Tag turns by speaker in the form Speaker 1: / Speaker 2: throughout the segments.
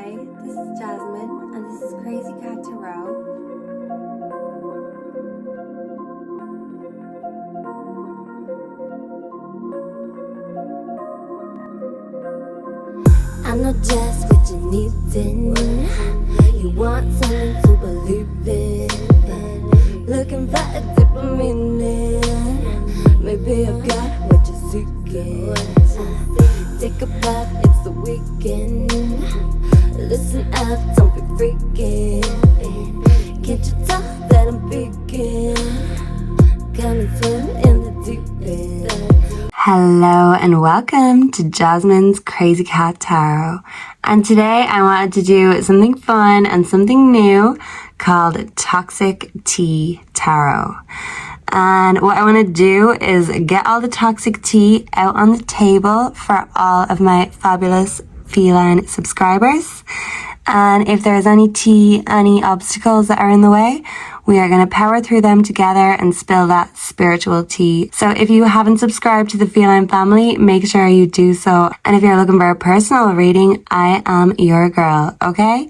Speaker 1: Hi, this is Jasmine, and this is Crazy Cat Tarot.
Speaker 2: I know just what you need in. You want something to believe in. Looking for a deeper meaning. Maybe I've got what you're seeking. Take a bath, it's the weekend. Listen up, don't be freaking. Can't you tell that I'm peeking? Come and swim in the deep end.
Speaker 1: Hello and welcome to Jasmine's Crazy Cat Tarot. And today I wanted to do something fun and something new called Toxic Tea Tarot. And what I want to do is get all the toxic tea out on the table for all of my fabulous feline subscribers. And if there's any obstacles that are in the way, we are going to power through them together and spill that spiritual tea. So if you haven't subscribed to the Feline family, make sure you do so. And if you're looking for a personal reading, I am your girl, okay?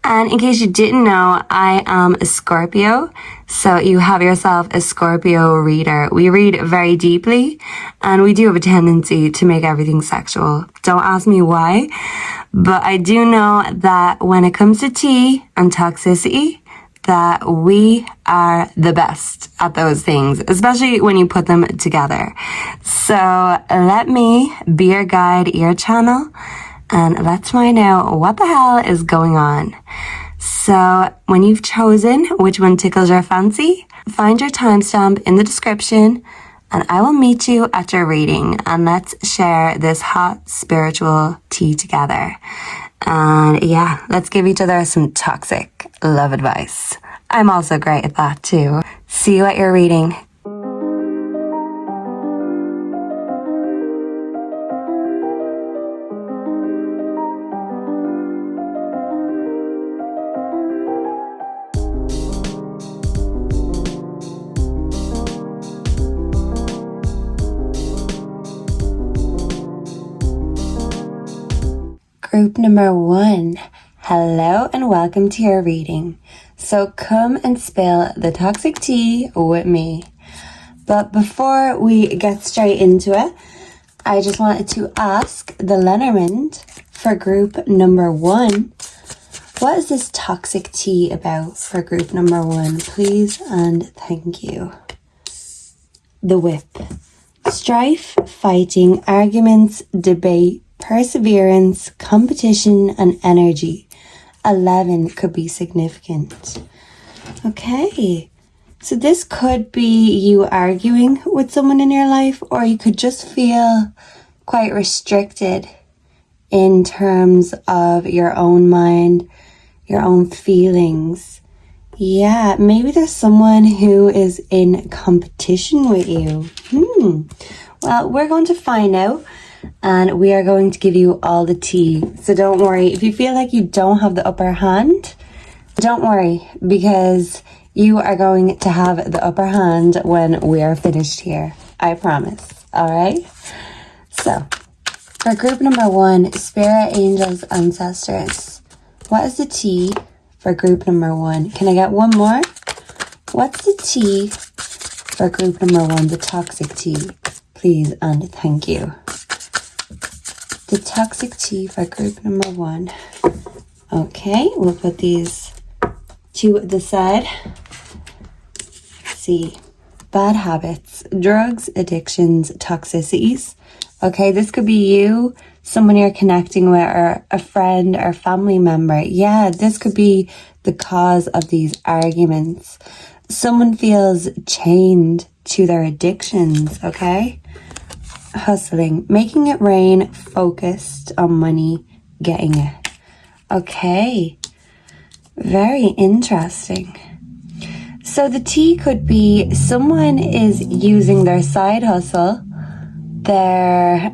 Speaker 1: And in case you didn't know, I am a Scorpio. So you have yourself a Scorpio reader. We read very deeply, and we do have a tendency to make everything sexual. Don't ask me why, but I do know that when it comes to tea and toxicity, that we are the best at those things, especially when you put them together. So let me be your guide, your channel, and let's find out what the hell is going on. So when you've chosen which one tickles your fancy, find your timestamp in the description and I will meet you at your reading and let's share this hot spiritual tea together. And yeah, let's give each other some toxic love advice. I'm also great at that too. See you at your reading. Group number 1, hello and welcome to your reading. So come and spill the toxic tea with me. But before we get straight into it, I just wanted to ask the Lenormand for group number 1, what is this toxic tea about for group number 1? Please and thank you. The Whip. Strife, fighting, arguments, debate, perseverance, competition, and energy. 11 could be significant. Okay, so this could be you arguing with someone in your life, or you could just feel quite restricted in terms of your own mind, your own feelings. Yeah, maybe there's someone who is in competition with you. Well, we're going to find out. And we are going to give you all the tea. So don't worry. If you feel like you don't have the upper hand, don't worry, because you are going to have the upper hand when we are finished here. I promise. All right? So, for group number 1, Spirit, Angels, Ancestors. What is the tea for group number 1? Can I get one more? What's the tea for group number 1, the toxic tea? Please and thank you. The toxic tea for group number 1. Okay, we'll put these to the side. Let's see. Bad habits, drugs, addictions, toxicities. Okay, this could be you, someone you're connecting with, or a friend or family member. Yeah, this could be the cause of these arguments. Someone feels chained to their addictions, okay? Hustling, making it rain, focused on money, getting it. Okay, very interesting. So the tea could be someone is using their side hustle, their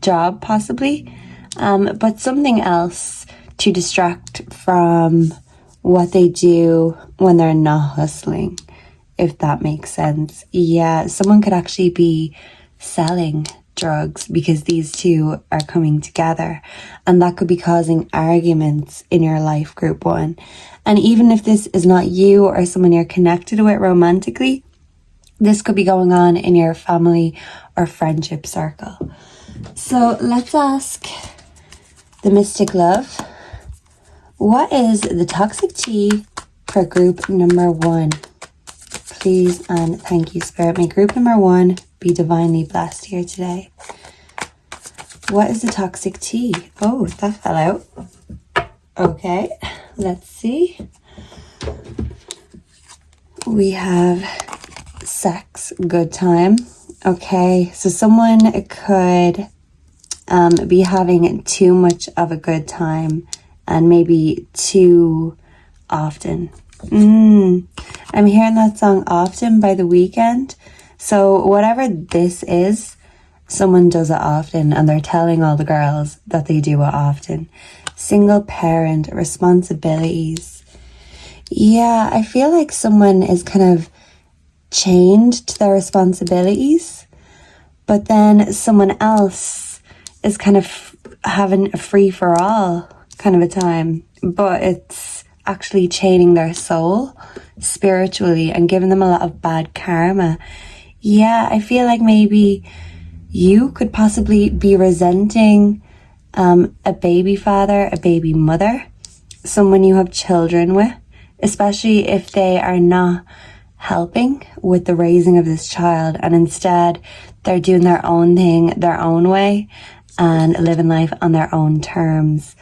Speaker 1: job possibly, but something else to distract from what they do when they're not hustling, if that makes sense. Yeah, someone could actually be selling drugs because these two are coming together, and that could be causing arguments in your life, group one. And even if this is not you or someone you're connected with romantically, this could be going on in your family or friendship circle. So let's ask the Mystic Love, what is the toxic tea for group number one? Please and thank you, Spirit. May group number one be divinely blessed here today. What is the toxic tea? Oh, that fell out. Okay, let's see. We have sex, good time. Okay, so someone could be having too much of a good time and maybe too often. I'm hearing that song Often by The Weeknd. So whatever this is, someone does it often and they're telling all the girls that they do it often. Single parent, responsibilities. Yeah, I feel like someone is kind of chained to their responsibilities, but then someone else is kind of having a free-for-all kind of a time, but it's actually chaining their soul spiritually and giving them a lot of bad karma. Yeah, I feel like maybe you could possibly be resenting a baby father, a baby mother, someone you have children with, especially if they are not helping with the raising of this child and instead they're doing their own thing their own way and living life on their own terms,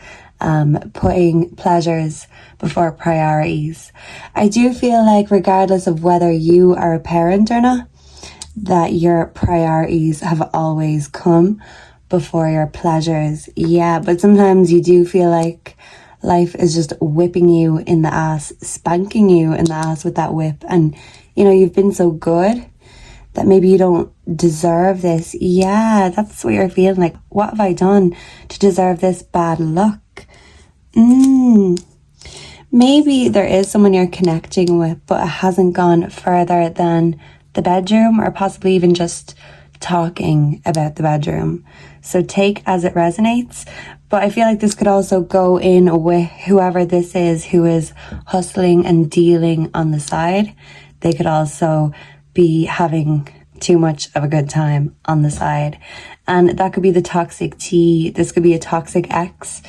Speaker 1: putting pleasures before priorities. I do feel like regardless of whether you are a parent or not, that your priorities have always come before your pleasures. Yeah, but sometimes you do feel like life is just whipping you in the ass, spanking you in the ass with that whip. And, you know, you've been so good that maybe you don't deserve this. Yeah, that's what you're feeling like. What have I done to deserve this bad luck? Maybe there is someone you're connecting with, but it hasn't gone further than the bedroom or possibly even just talking about the bedroom. So take as it resonates. But I feel like this could also go in with whoever this is who is hustling and dealing on the side. They could also be having too much of a good time on the side. And that could be the toxic tea. This could be a toxic ex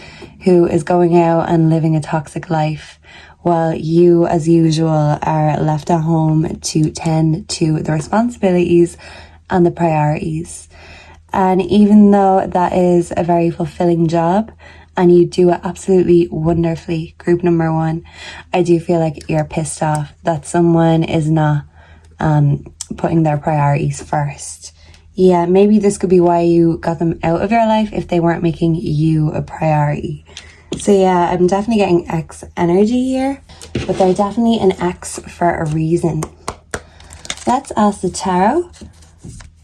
Speaker 1: who is going out and living a toxic life while you, as usual, are left at home to tend to the responsibilities and the priorities. And even though that is a very fulfilling job and you do it absolutely wonderfully, group number one, I do feel like you're pissed off that someone is not putting their priorities first. Yeah, maybe this could be why you got them out of your life if they weren't making you a priority. So yeah, I'm definitely getting X energy here, but they're definitely an X for a reason. Let's ask the tarot.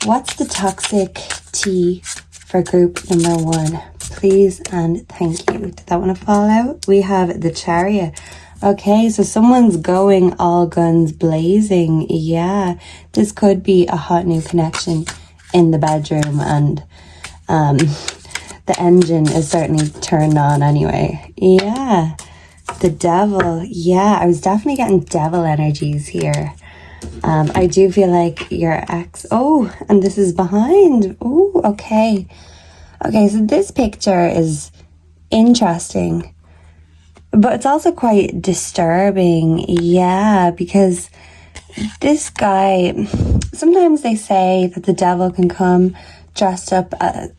Speaker 1: What's the toxic tea for group number one? Please and thank you. Did that want to fall out? We have the Chariot. Okay, so someone's going all guns blazing. Yeah, this could be a hot new connection in the bedroom and the engine is certainly turned on anyway. Yeah, the Devil. Yeah, I was definitely getting devil energies here. I do feel like your ex... Oh, and this is behind. Oh, okay. Okay, so this picture is interesting, but it's also quite disturbing. Yeah, because this guy... Sometimes they say that the devil can come dressed up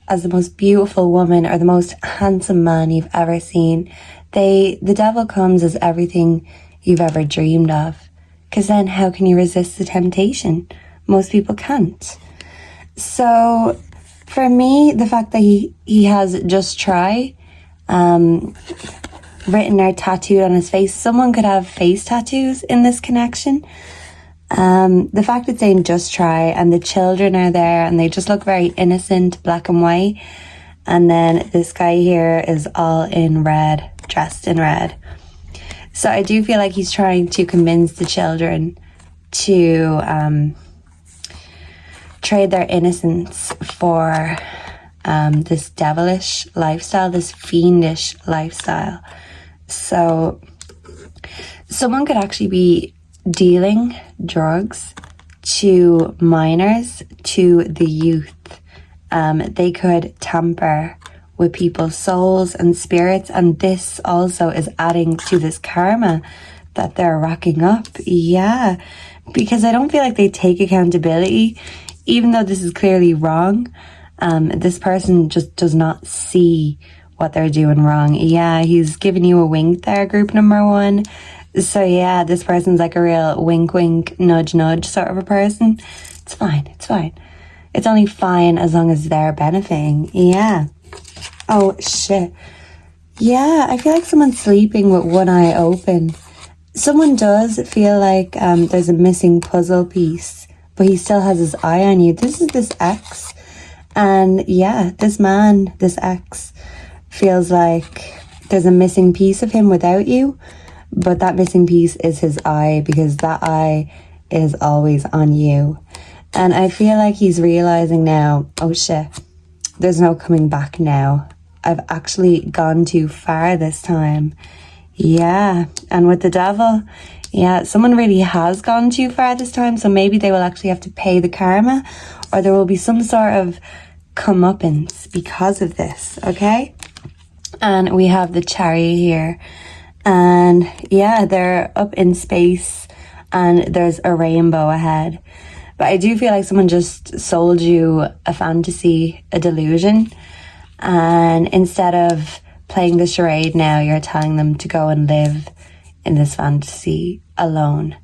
Speaker 1: as the most beautiful woman or the most handsome man you've ever seen. The devil comes as everything you've ever dreamed of. Because then how can you resist the temptation? Most people can't. So for me, the fact that he has just try written or tattooed on his face. Someone could have face tattoos in this connection. The fact it's saying just try and the children are there and they just look very innocent, black and white. And then this guy here is all in red, dressed in red. So I do feel like he's trying to convince the children to trade their innocence for this devilish lifestyle, this fiendish lifestyle. So someone could actually be dealing drugs to minors, to the youth. They could tamper with people's souls and spirits, and this also is adding to this karma that they're racking up. Yeah, because I don't feel like they take accountability, even though this is clearly wrong. This person just does not see what they're doing wrong. Yeah, he's giving you a wink there, group number 1. So yeah, this person's like a real wink wink, nudge nudge sort of a person. It's fine, it's fine. It's only fine as long as they're benefiting. Yeah. Oh shit. Yeah, I feel like someone's sleeping with one eye open. Someone does feel like there's a missing puzzle piece, but he still has his eye on you. This is this ex. And yeah, this man, this ex, feels like there's a missing piece of him without you, but that missing piece is his eye, because that eye is always on you. And I feel like he's realizing now, oh shit, there's no coming back now. I've actually gone too far this time. Yeah, and with the devil, yeah, someone really has gone too far this time, so maybe they will actually have to pay the karma, or there will be some sort of comeuppance because of this, okay? And we have the Chariot here, and yeah, they're up in space, and there's a rainbow ahead. But I do feel like someone just sold you a fantasy, a delusion, and instead of playing the charade now, you're telling them to go and live in this fantasy alone,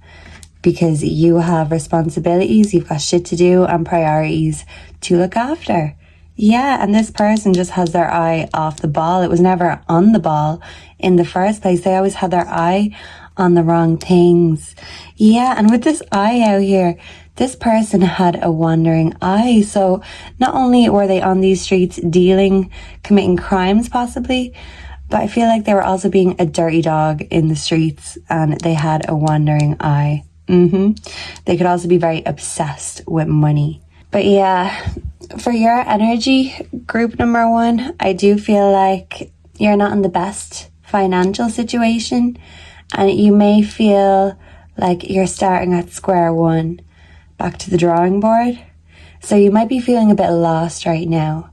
Speaker 1: because you have responsibilities, you've got shit to do and priorities to look after. Yeah, and this person just has their eye off the ball. It was never on the ball in the first place. They always had their eye on the wrong things. Yeah, and with this eye out here, this person had a wandering eye. So not only were they on these streets dealing, committing crimes possibly, but I feel like they were also being a dirty dog in the streets, and they had a wandering eye. They could also be very obsessed with money. But yeah, for your energy, group number 1, I do feel like you're not in the best financial situation, and you may feel like you're starting at square one, back to the drawing board. So you might be feeling a bit lost right now,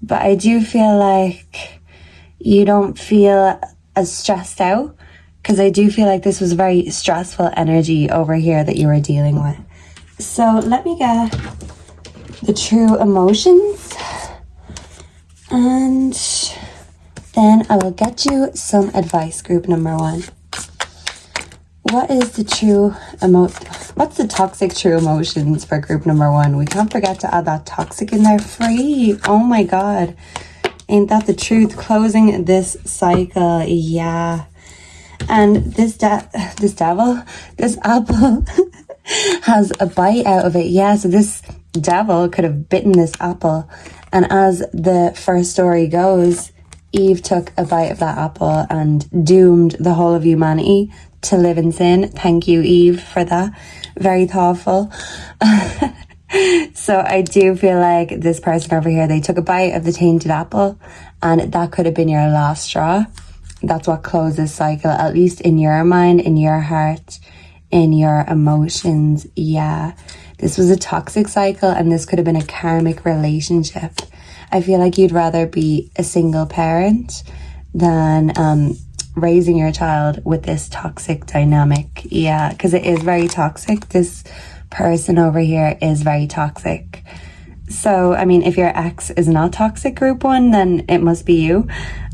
Speaker 1: but I do feel like you don't feel as stressed out, because I do feel like this was very stressful energy over here that you were dealing with. So let me get the true emotions, and then I will get you some advice, group number 1. What is the true what's the toxic true emotions for group number 1? We can't forget to add that toxic in there. Free. Oh my god. Ain't that the truth? Closing this cycle. Yeah. And this apple has a bite out of it. Yeah, so this devil could have bitten this apple. And as the first story goes, Eve took a bite of that apple and doomed the whole of humanity to live in sin. Thank you, Eve, for that. Very thoughtful. So I do feel like this person over here, they took a bite of the tainted apple, and that could have been your last straw. That's what closed this cycle, at least in your mind, in your heart, in your emotions. Yeah, this was a toxic cycle, and this could have been a karmic relationship. I feel like you'd rather be a single parent than raising your child with this toxic dynamic. Yeah, because it is very toxic. This person over here is very toxic. So, I mean, if your ex is not toxic, group 1, then it must be you.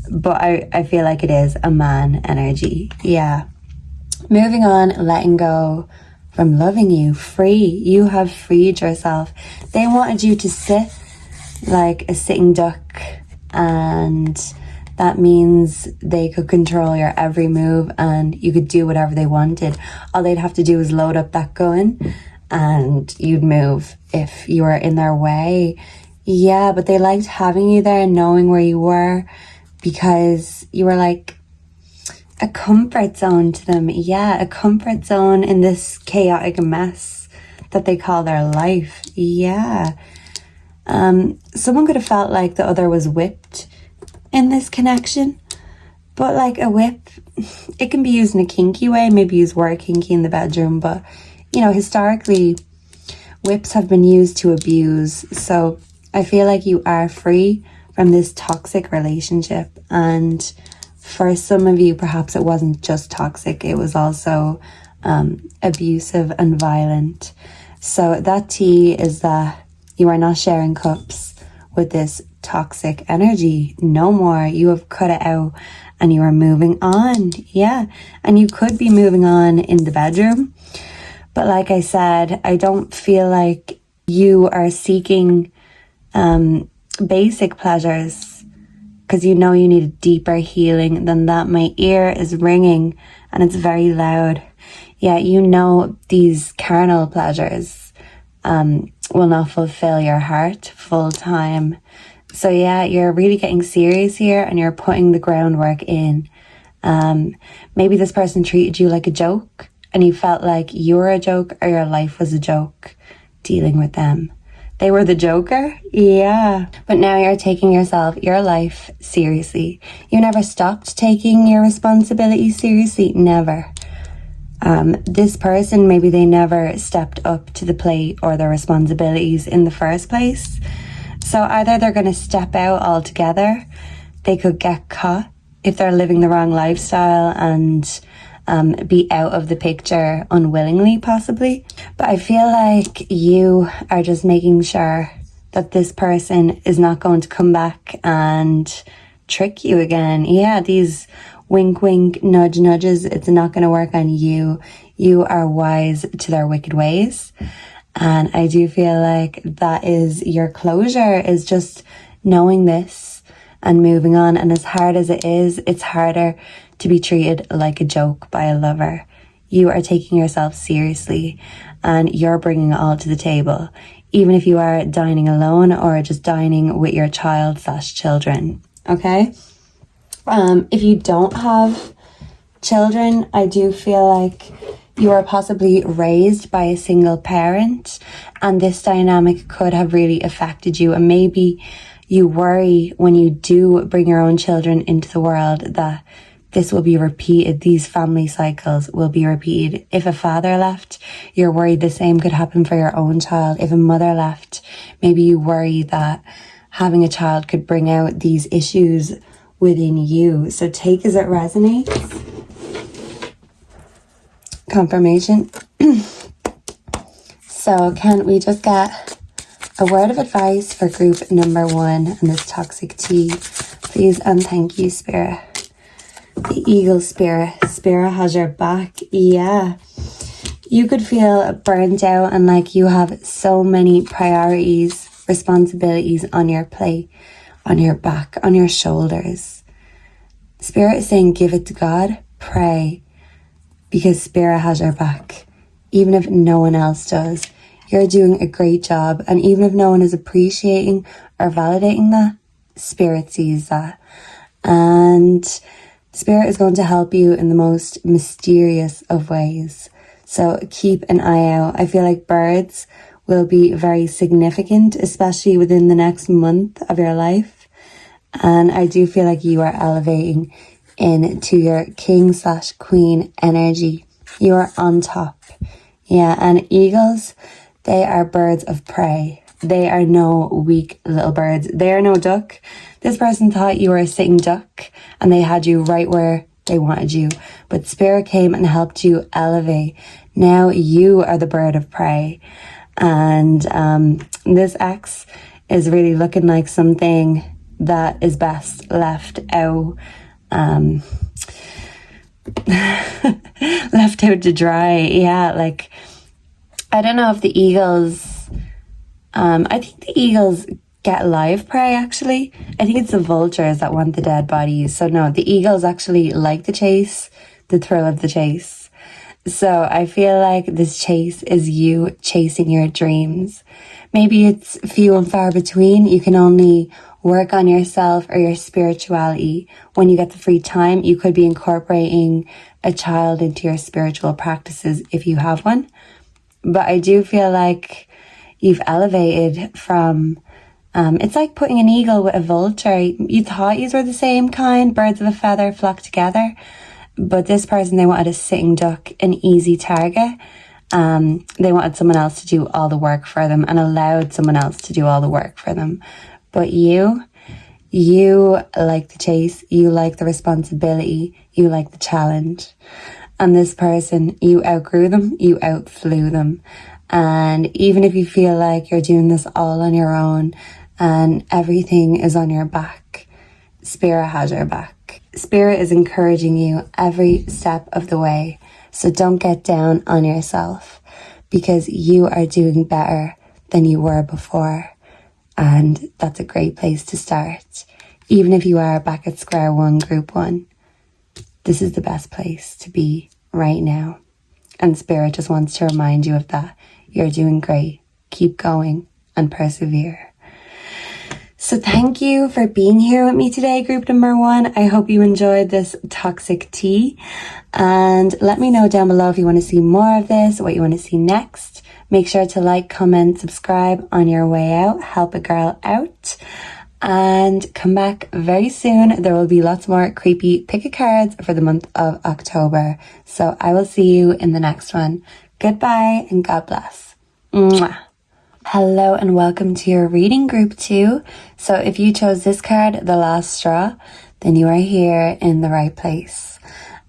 Speaker 1: But I feel like it is a man energy. Yeah. Moving on, letting go from loving you. Free. You have freed yourself. They wanted you to sit like a sitting duck, and that means they could control your every move and you could do whatever they wanted. All they'd have to do is load up that gun and you'd move if you were in their way. Yeah, but they liked having you there and knowing where you were, because you were like a comfort zone to them. Yeah, a comfort zone in this chaotic mess that they call their life. Yeah. Someone could have felt like the other was whipped in this connection. But like a whip, it can be used in a kinky way. Maybe use word kinky in the bedroom. But, you know, historically, whips have been used to abuse. So I feel like you are free from this toxic relationship. And for some of you, perhaps it wasn't just toxic. It was also abusive and violent. So that tea is that you are not sharing cups with this toxic energy. No more. You have cut it out and you are moving on. Yeah. And you could be moving on in the bedroom. But like I said, I don't feel like you are seeking basic pleasures because you know you need a deeper healing than that. My ear is ringing and it's very loud. Yeah, you know these carnal pleasures will not fulfill your heart full time. So yeah, you're really getting serious here and you're putting the groundwork in. Maybe this person treated you like a joke and you felt like you were a joke or your life was a joke dealing with them. They were the joker? Yeah. But now you're taking yourself, your life seriously. You never stopped taking your responsibility seriously. Never. This person, maybe they never stepped up to the plate or their responsibilities in the first place. So either they're going to step out altogether, they could get caught if they're living the wrong lifestyle and be out of the picture unwillingly, possibly. But I feel like you are just making sure that this person is not going to come back and trick you again. Yeah, these wink, wink, nudge, nudges, it's not going to work on you. You are wise to their wicked ways. And I do feel like that is your closure, is just knowing this and moving on. And as hard as it is, it's harder to be treated like a joke by a lover. You are taking yourself seriously and you're bringing it all to the table, even if you are dining alone or just dining with your child/children. Okay? If you don't have children, I do feel like you are possibly raised by a single parent and this dynamic could have really affected you. And maybe you worry when you do bring your own children into the world that this will be repeated. These family cycles will be repeated. If a father left, you're worried the same could happen for your own child. If a mother left, maybe you worry that having a child could bring out these issues within you. So take as it resonates. Confirmation. So can we just get a word of advice for group number 1 and this toxic tea, please? And thank you, Spirit. The Eagle Spirit. Spirit has your back. Yeah. You could feel burnt out and like you have so many priorities, responsibilities on your plate, on your back, on your shoulders. Spirit is saying give it to God. Pray. Because Spirit has your back. Even if no one else does. You're doing a great job. And even if no one is appreciating or validating that, Spirit sees that. And Spirit is going to help you in the most mysterious of ways. So keep an eye out. I feel like birds will be very significant, especially within the next month of your life. And I do feel like you are elevating into your king/queen energy. You are on top. Yeah, and eagles, they are birds of prey. They are no weak little birds. They are no duck. This person thought you were a sitting duck and they had you right where they wanted you. But Spirit came and helped you elevate. Now you are the bird of prey. And this ex is really looking like something that is best left out. Left out to dry. Yeah, like, I don't know if the eagles, I think the eagles get live prey, actually. I think it's the vultures that want the dead bodies. So no, the eagles actually like the chase, the thrill of the chase. So I feel like this chase is you chasing your dreams. Maybe it's few and far between. You can only work on yourself or your spirituality when you get the free time. You could be incorporating a child into your spiritual practices if you have one. but I do feel like you've elevated from, it's like putting an eagle with a vulture. You thought you were the same kind, birds of a feather flock together, but this person, they wanted a sitting duck, an easy target. They wanted someone else to do all the work for them and allowed someone else to do all the work for them. But you like the chase, you like the responsibility, you like the challenge. And this person, you outgrew them, you outflew them. And even if you feel like you're doing this all on your own and everything is on your back, Spirit has your back. Spirit is encouraging you every step of the way. So don't get down on yourself, because you are doing better than you were before. And that's a great place to start. Even if you are back at square one, group one, this is the best place to be right now. And Spirit just wants to remind you of that. You're doing great. Keep going and persevere. So thank you for being here with me today, group number 1. I hope you enjoyed this toxic tea. And let me know down below if you want to see more of this, what you want to see next. Make sure to like, comment, subscribe on your way out. Help a girl out. And come back very soon. There will be lots more creepy pick a cards for the month of October. So I will see you in the next one. Goodbye and God bless. Mwah. Hello and welcome to your reading, group 2. So if you chose this card, the last straw, then you are here in the right place.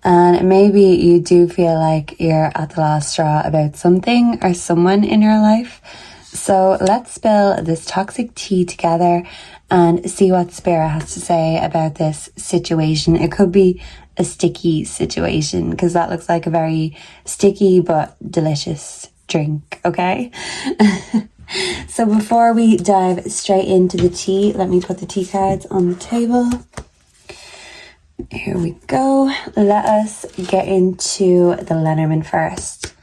Speaker 1: And maybe you do feel like you're at the last straw about something or someone in your life. So let's spill this toxic tea together and see what Spirit has to say about this situation. It could be a sticky situation, because that looks like a very sticky but delicious drink, okay? So before we dive straight into the tea, let me put the tea cards on the table. Here we go. Let us get into the Lenormand first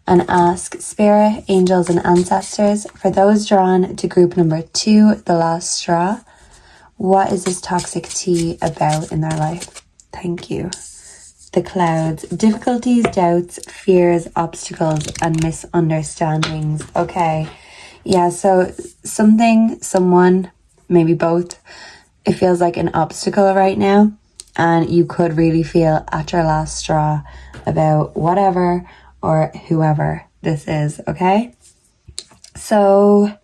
Speaker 1: and ask Spirit, angels and ancestors, for those drawn to group number 2, the last straw, what is this toxic tea about in their life? Thank you. The clouds, difficulties, doubts, fears, obstacles, and misunderstandings. Okay. Yeah, so something, someone, maybe both, it feels like an obstacle right now, and you could really feel at your last straw about whatever or whoever this is, okay? So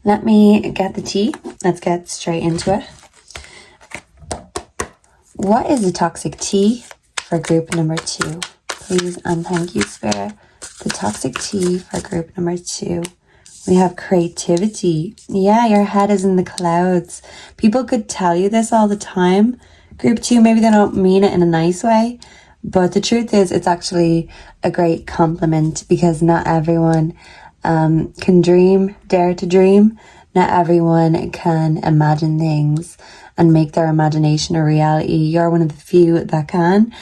Speaker 1: let me get the tea. Let's get straight into it. What is the toxic tea for group number 2? Please and thank you, Spirit. The toxic tea for group number 2. We have creativity. Yeah, your head is in the clouds. People could tell you this all the time. Group 2, maybe they don't mean it in a nice way, but the truth is it's actually a great compliment, because not everyone can dream, dare to dream. Not everyone can imagine things and make their imagination a reality. You're one of the few that can.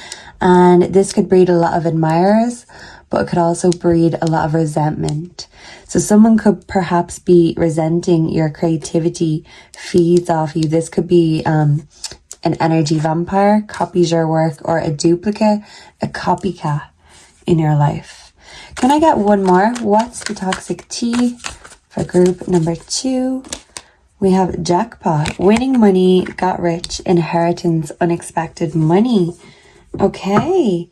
Speaker 1: And this could breed a lot of admirers, but it could also breed a lot of resentment. So someone could perhaps be resenting your creativity, feeds off you. This could be an energy vampire, copies your work, or a duplicate, a copycat in your life. Can I get one more? What's the toxic tea for group number 2? We have jackpot, winning money, got rich, inheritance, unexpected money. Okay.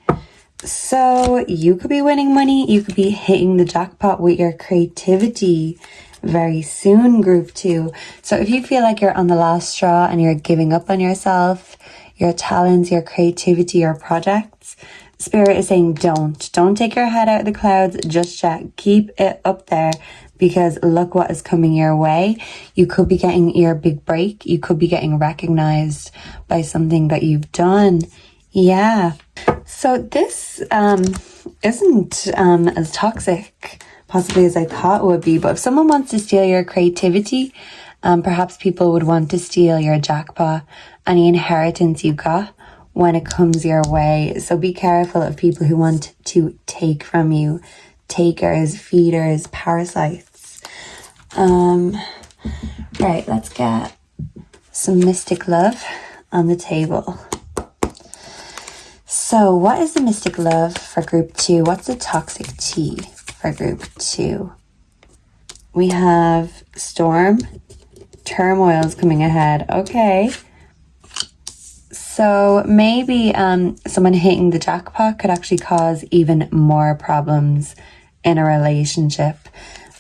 Speaker 1: So you could be winning money. You could be hitting the jackpot with your creativity very soon, group 2. So if you feel like you're on the last straw and you're giving up on yourself, your talents, your creativity, your projects, Spirit is saying don't take your head out of the clouds just yet. Keep it up there, because look what is coming your way. You could be getting your big break. You could be getting recognized by something that you've done. Yeah. So this isn't as toxic possibly as I thought it would be, but if someone wants to steal your creativity, perhaps people would want to steal your jackpot, any inheritance you got when it comes your way. So be careful of people who want to take from you. Takers, feeders, parasites. Right, let's get some mystic love on the table. So what is the mystic love for group 2? What's the toxic tea for group 2. We have storm, turmoil's coming ahead. Okay. So maybe someone hitting the jackpot could actually cause even more problems in a relationship.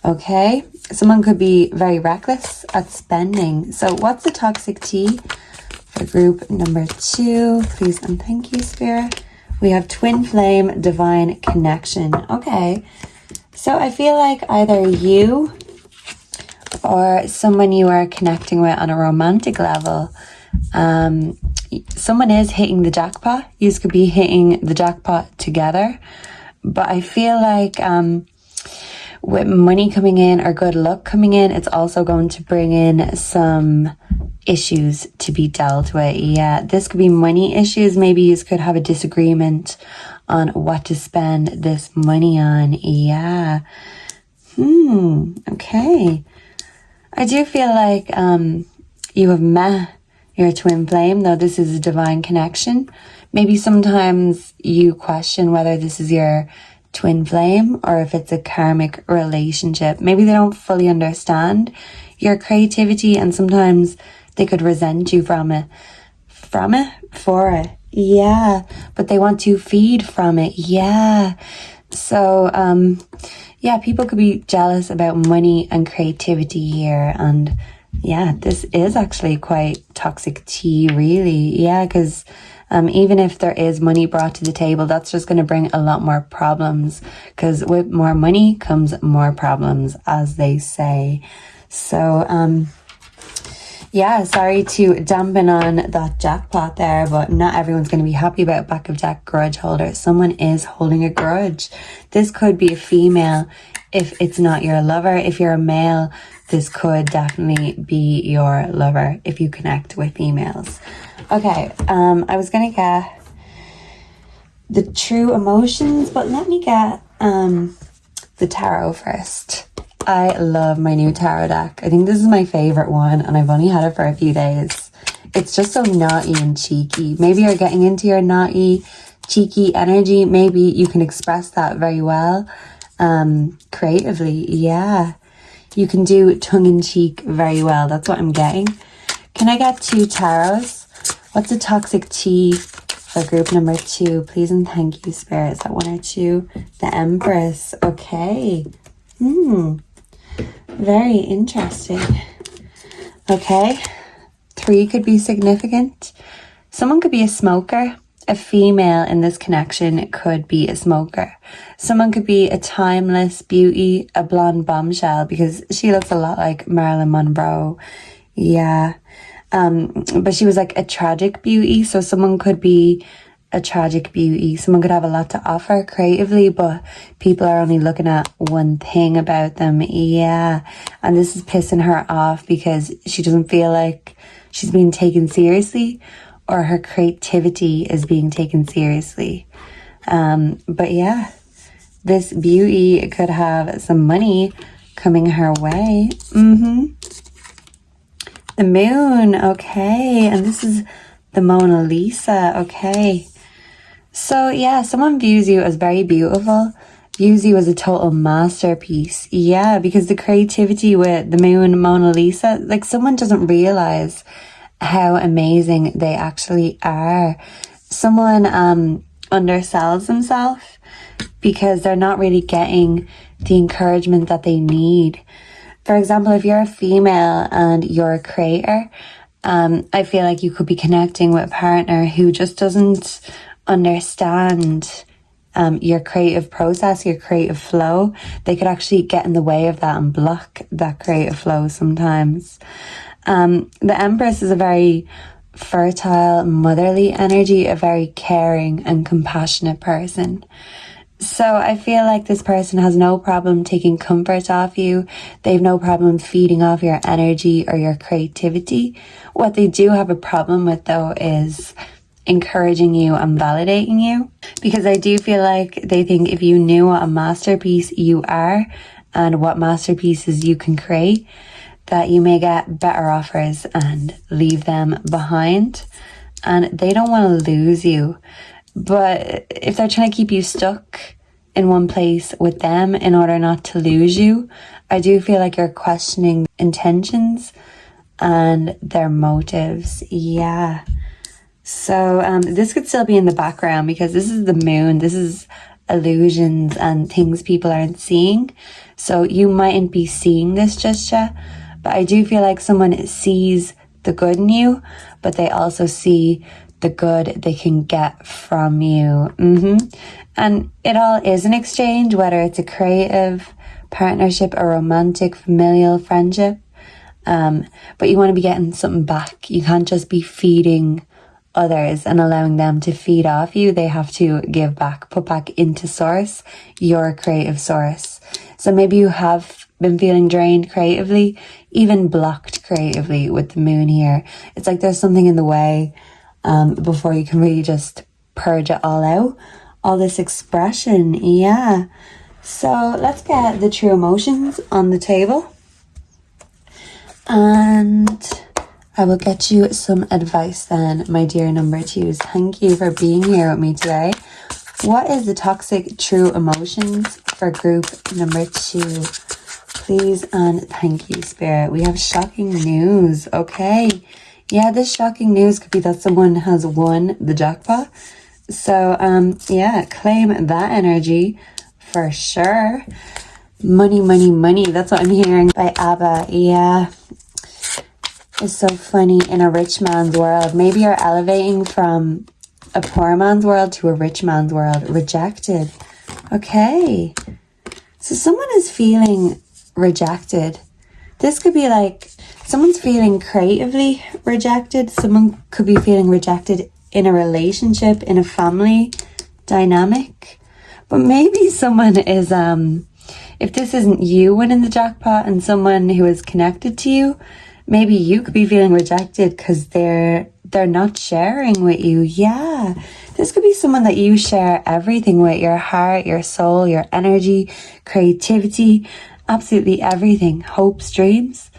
Speaker 1: Okay. Someone could be very reckless at spending. So what's the toxic tea for group number 2? Please and thank you, Spirit. We have twin flame, divine connection. Okay. So I feel like either you or someone you are connecting with on a romantic level, someone is hitting the jackpot. You could be hitting the jackpot together. But I feel like with money coming in or good luck coming in, it's also going to bring in some issues to be dealt with. Yeah, this could be money issues. Maybe you could have a disagreement on what to spend this money on. Yeah. Okay. I do feel like you have met your twin flame, though this is a divine connection. Maybe sometimes you question whether this is your twin flame or if it's a karmic relationship. Maybe they don't fully understand your creativity and sometimes they could resent you for it. Yeah, but they want to feed from it. Yeah. So, yeah, people could be jealous about money and creativity here. And yeah, this is actually quite toxic tea, really. Yeah, because even if there is money brought to the table, that's just going to bring a lot more problems. Because with more money comes more problems, as they say. So, yeah, sorry to dampen on that jackpot there, but not everyone's going to be happy about back of deck grudge holder. Someone is holding a grudge. This could be a female if it's not your lover. If you're a male, this could definitely be your lover if you connect with females. Okay, I was going to get the true emotions, but let me get the tarot first. I love my new tarot deck. I think this is my favorite one and I've only had it for a few days. It's just so naughty and cheeky. Maybe you're getting into your naughty, cheeky energy. Maybe you can express that very well creatively. Yeah, you can do tongue-in-cheek very well. That's what I'm getting. Can I get 2 tarots? What's a toxic tea for group number 2? Please and thank you, Spirit. Is that 1 or 2? The Empress. Okay. Very interesting. Okay. 3 could be significant. Someone could be a smoker. A female in this connection could be a smoker. Someone could be a timeless beauty, a blonde bombshell, because she looks a lot like Marilyn Monroe. Yeah. But she was like a tragic beauty. So someone could be a tragic beauty. Someone could have a lot to offer creatively, but people are only looking at one thing about them. Yeah. And this is pissing her off because she doesn't feel like she's being taken seriously or her creativity is being taken seriously. But yeah, this beauty could have some money coming her way. The moon. Okay. And this is the Mona Lisa. Okay. So yeah, someone views you as very beautiful, views you as a total masterpiece. Yeah, because the creativity with the moon, Mona Lisa, like someone doesn't realize how amazing they actually are. Someone undersells themselves because they're not really getting the encouragement that they need. For example, if you're a female and you're a creator, I feel like you could be connecting with a partner who just doesn't understand your creative process, your creative flow. They could actually get in the way of that and block that creative flow sometimes. The Empress is a very fertile, motherly energy, a very caring and compassionate person. So I feel like this person has no problem taking comfort off you. They have no problem feeding off your energy or your creativity. What they do have a problem with, though, is encouraging you and validating you, because I do feel like they think if you knew what a masterpiece you are and what masterpieces you can create, that you may get better offers and leave them behind, and they don't want to lose you. But if they're trying to keep you stuck in one place with them in order not to lose you. I do feel like you're questioning intentions and their motives. Yeah. So this could still be in the background because this is the moon. This is illusions and things people aren't seeing. So you mightn't be seeing this just yet, but I do feel like someone sees the good in you, but they also see the good they can get from you. And it all is an exchange, whether it's a creative partnership, a romantic, familial friendship. But you want to be getting something back. You can't just be feeding others and allowing them to feed off you. They have to give back, put back into source, your creative source. So maybe you have been feeling drained creatively, even blocked creatively with the moon here. It's like there's something in the way before you can really just purge it all out. All this expression, yeah. So let's get the true emotions on the table. And I will get you some advice then, my dear number 2s. Thank you for being here with me today. What is the toxic true emotions for group number 2? Please and thank you, Spirit. We have shocking news. Okay. Yeah, this shocking news could be that someone has won the jackpot. So, yeah, claim that energy for sure. Money, money, money. That's what I'm hearing by ABBA. Yeah. It's so funny, in a rich man's world. Maybe you're elevating from a poor man's world to a rich man's world. Rejected. Okay. So someone is feeling rejected. This could be like someone's feeling creatively rejected. Someone could be feeling rejected in a relationship, in a family dynamic. But maybe someone is, if this isn't you winning the jackpot and someone who is connected to you, maybe you could be feeling rejected because they're not sharing with you. Yeah. This could be someone that you share everything with, your heart, your soul, your energy, creativity, absolutely everything, hopes, dreams.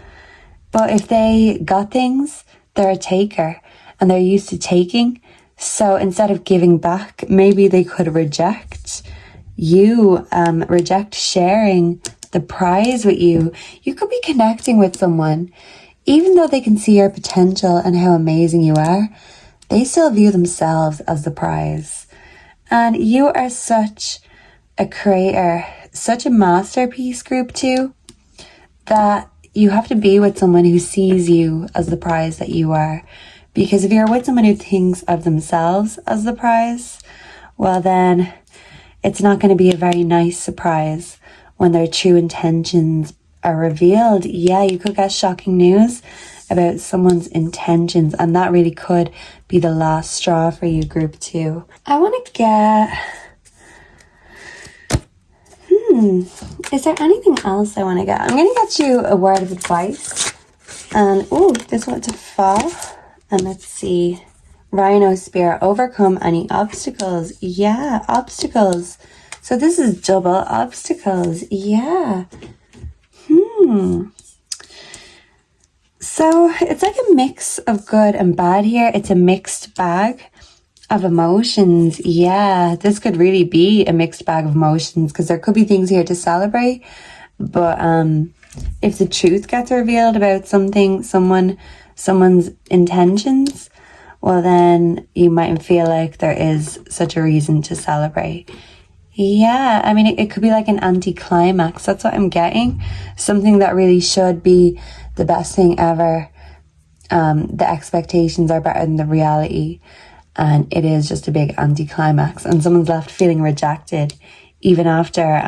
Speaker 1: But if they got things, they're a taker and they're used to taking. So instead of giving back, maybe they could reject you, reject sharing the prize with you. You could be connecting with someone, even though they can see your potential and how amazing you are, they still view themselves as the prize. And you are such a creator, such a masterpiece, group 2, that you have to be with someone who sees you as the prize that you are. Because if you're with someone who thinks of themselves as the prize, well then it's not going to be a very nice surprise when their true intentions are revealed. Yeah, you could get shocking news about someone's intentions, and that really could be the last straw for you, group 2. I want to get... is there anything else I want to get? I'm going to get you a word of advice. And, this one to fall. And let's see. Rhino Spirit, overcome any obstacles. Yeah, obstacles. So this is double obstacles. Yeah. So it's like a mix of good and bad here. It's a mixed bag of emotions. Yeah, this could really be a mixed bag of emotions because there could be things here to celebrate. But if the truth gets revealed about something, someone's intentions, well then you might feel like there is such a reason to celebrate. Yeah, I mean, it could be like an anticlimax. That's what I'm getting. Something that really should be the best thing ever. The expectations are better than the reality. And it is just a big anticlimax. And someone's left feeling rejected even after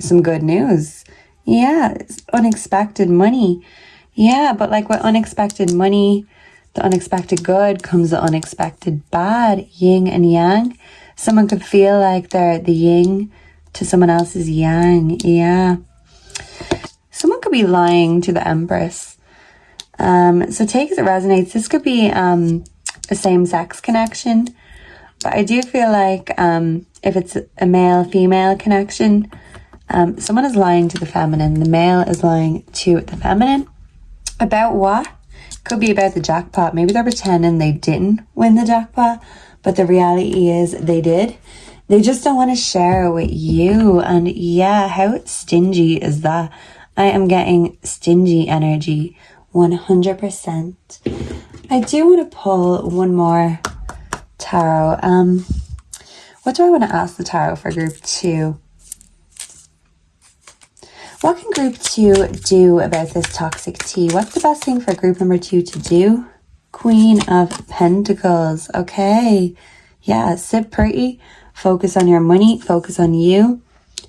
Speaker 1: some good news. Yeah, it's unexpected money. Yeah, but like with unexpected money, the unexpected good comes the unexpected bad. Yin and yang. Someone could feel like they're the yin to someone else's yang. Yeah. Someone could be lying to the Empress. So take as it resonates. This could be a same-sex connection. But I do feel like if it's a male-female connection, someone is lying to the feminine. The male is lying to the feminine. About what? Could be about the jackpot. Maybe they're pretending they didn't win the jackpot, but the reality is they did. They just don't want to share with you. And yeah, how stingy is that? I am getting stingy energy 100%. I do want to pull one more tarot. What do I want to ask the tarot for group 2? What can group 2 do about this toxic tea? What's the best thing for group number 2 to do? Queen of Pentacles. Okay. Yeah, sit pretty. Focus on your money. Focus on you.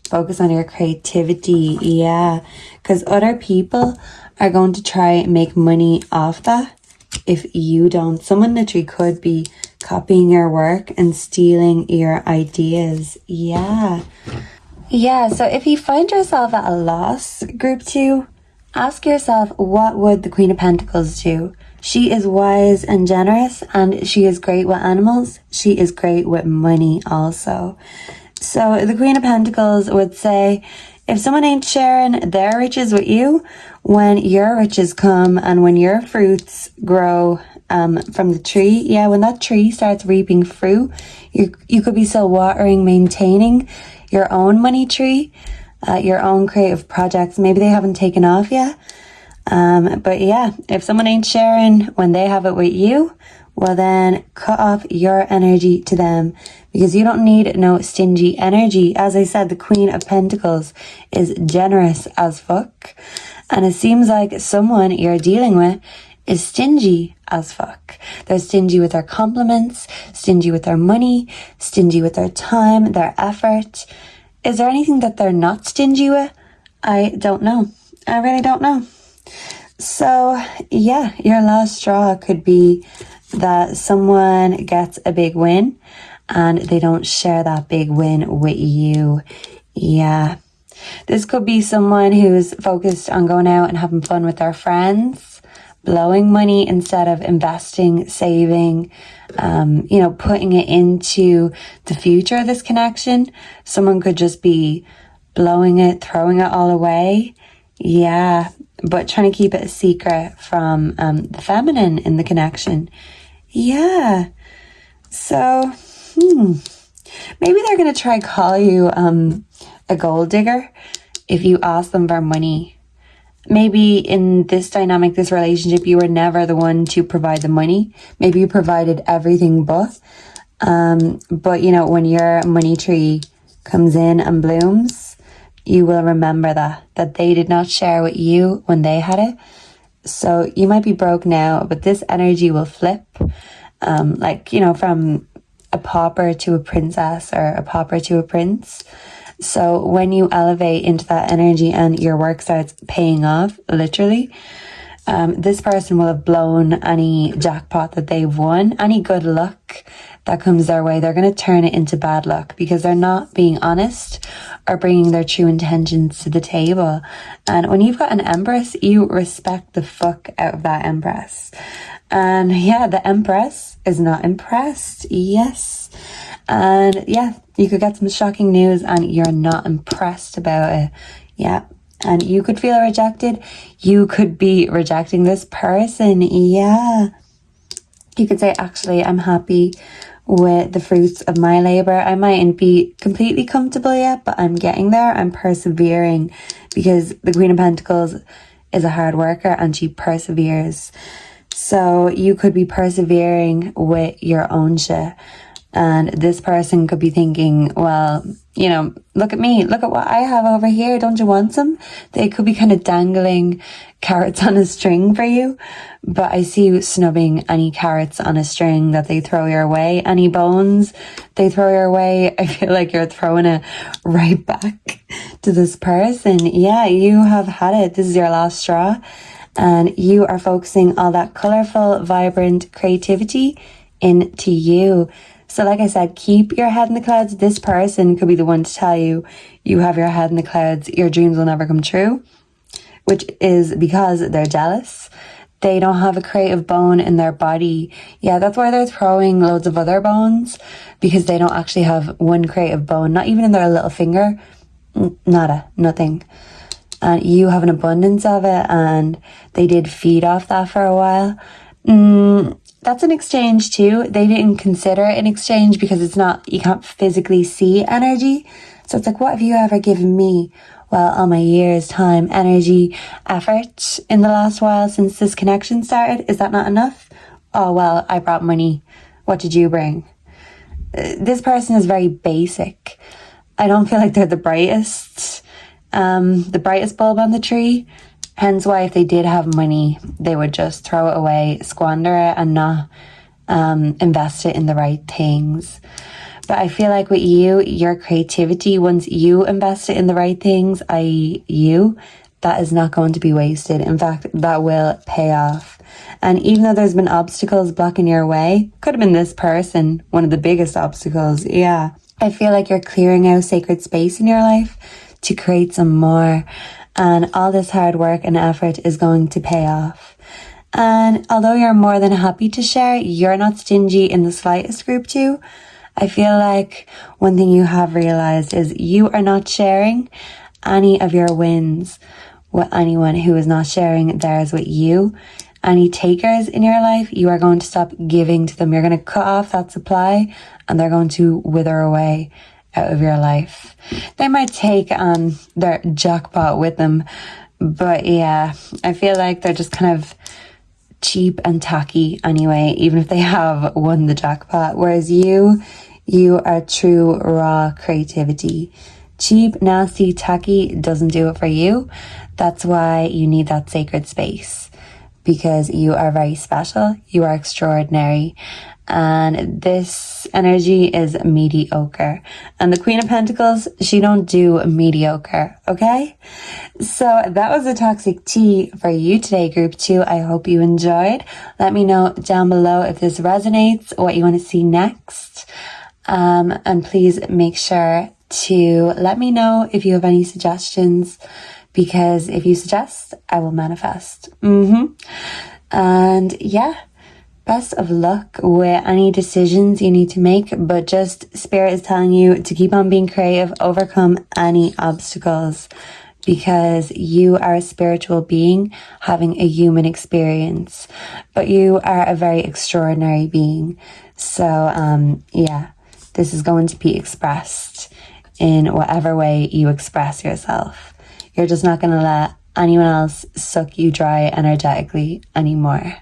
Speaker 1: Focus on your creativity. Yeah. Because other people are going to try and make money off that if you don't. Someone literally could be copying your work and stealing your ideas. Yeah. Yeah, so if you find yourself at a loss, group 2, ask yourself, what would the Queen of Pentacles do? She is wise and generous, and she is great with animals. She is great with money also. So the Queen of Pentacles would say, if someone ain't sharing their riches with you, when your riches come and when your fruits grow from the tree, yeah, when that tree starts reaping fruit, you could be still watering, maintaining your own money tree, your own creative projects. Maybe they haven't taken off yet. But yeah, if someone ain't sharing when they have it with you, well then cut off your energy to them, because you don't need no stingy energy. As I said, the Queen of Pentacles is generous as fuck. And it seems like someone you're dealing with is stingy as fuck. They're stingy with their compliments, stingy with their money, stingy with their time, their effort. Is there anything that they're not stingy with? I don't know. I really don't know. So yeah, your last straw could be that someone gets a big win and they don't share that big win with you. Yeah. This could be someone who's focused on going out and having fun with their friends, blowing money instead of investing, saving, putting it into the future of this connection. Someone could just be blowing it, throwing it all away. Yeah, but trying to keep it a secret from the feminine in the connection. Yeah. So, maybe they're going to try call you a gold digger if you ask them for money. Maybe in this dynamic, this relationship, you were never the one to provide the money. Maybe you provided everything but when your money tree comes in and blooms, you will remember that they did not share with you when they had it. So you might be broke now, but this energy will flip, from a pauper to a princess or a pauper to a prince. So when you elevate into that energy and your work starts paying off, literally, this person will have blown any jackpot that they've won, any good luck that comes their way. They're going to turn it into bad luck because they're not being honest or bringing their true intentions to the table. And when you've got an empress, you respect the fuck out of that empress. And yeah, the empress is not impressed. Yes. And yeah, you could get some shocking news and you're not impressed about it. Yeah. And you could feel rejected. You could be rejecting this person. Yeah. You could say, actually, I'm happy with the fruits of my labor. I mightn't be completely comfortable yet, but I'm getting there. I'm persevering, because the Queen of Pentacles is a hard worker and she perseveres. So you could be persevering with your own shit. And this person could be thinking, well, look at me, look at what I have over here. Don't you want some? They could be kind of dangling carrots on a string for you. But I see you snubbing any carrots on a string that they throw your way. Any bones they throw your way, I feel like you're throwing it right back to this person. Yeah, you have had it. This is your last straw. And you are focusing all that colorful, vibrant creativity into you. So like I said, keep your head in the clouds. This person could be the one to tell you, you have your head in the clouds, your dreams will never come true, which is because they're jealous. They don't have a creative bone in their body. Yeah, that's why they're throwing loads of other bones, because they don't actually have one creative bone, not even in their little finger. Nada, nothing. And you have an abundance of it, and they did feed off that for a while. that's an exchange too. They didn't consider it an exchange because it's not, you can't physically see energy. So it's like, what have you ever given me? Well, all my years, time, energy, effort in the last while since this connection started. Is that not enough? Oh, well, I brought money. What did you bring? This person is very basic. I don't feel like they're the brightest bulb on the tree. Hence why if they did have money, they would just throw it away, squander it, and not invest it in the right things. But I feel like with you, your creativity, once you invest it in the right things, i.e. you, that is not going to be wasted. In fact, that will pay off. And even though there's been obstacles blocking your way, could have been this person, one of the biggest obstacles, yeah. I feel like you're clearing out sacred space in your life to create some more. And all this hard work and effort is going to pay off. And although you're more than happy to share, you're not stingy in the slightest, group 2. I feel like one thing you have realized is you are not sharing any of your wins with anyone who is not sharing theirs with you. Any takers in your life, you are going to stop giving to them. You're going to cut off that supply and they're going to wither away out of your life. They might take their jackpot with them, but yeah, I feel like they're just kind of cheap and tacky anyway, even if they have won the jackpot. Whereas you are true raw creativity. Cheap, nasty, tacky doesn't do it for you. That's why you need that sacred space, because you are very special, you are extraordinary, and this energy is mediocre. And the Queen of Pentacles, she don't do mediocre, okay? So that was a toxic tea for you today, group 2. I hope you enjoyed. Let me know down below if this resonates, what you want to see next. And please make sure to let me know if you have any suggestions, because if you suggest, I will manifest. And yeah, best of luck with any decisions you need to make, but just Spirit is telling you to keep on being creative, overcome any obstacles, because you are a spiritual being having a human experience, but you are a very extraordinary being. So yeah, this is going to be expressed in whatever way you express yourself. You're just not going to let anyone else suck you dry energetically anymore.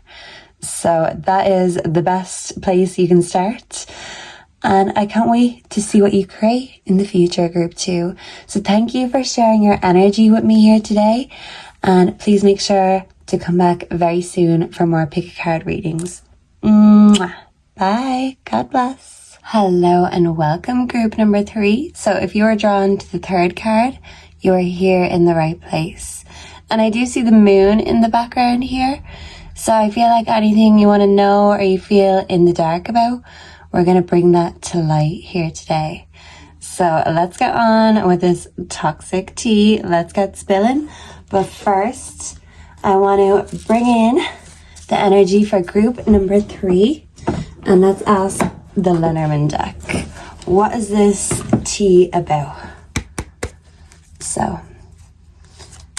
Speaker 1: So that is the best place you can start. And I can't wait to see what you create in the future, group 2. So thank you for sharing your energy with me here today. And please make sure to come back very soon for more pick a card readings. Mwah. Bye. God bless. Hello and welcome, group number 3. So if you are drawn to the 3rd card, you are here in the right place. And I do see the moon in the background here. So I feel like anything you want to know or you feel in the dark about, we're going to bring that to light here today. So let's get on with this toxic tea. Let's get spilling. But first, I want to bring in the energy for group number 3. And let's ask the Lenormand deck, what is this tea about? So,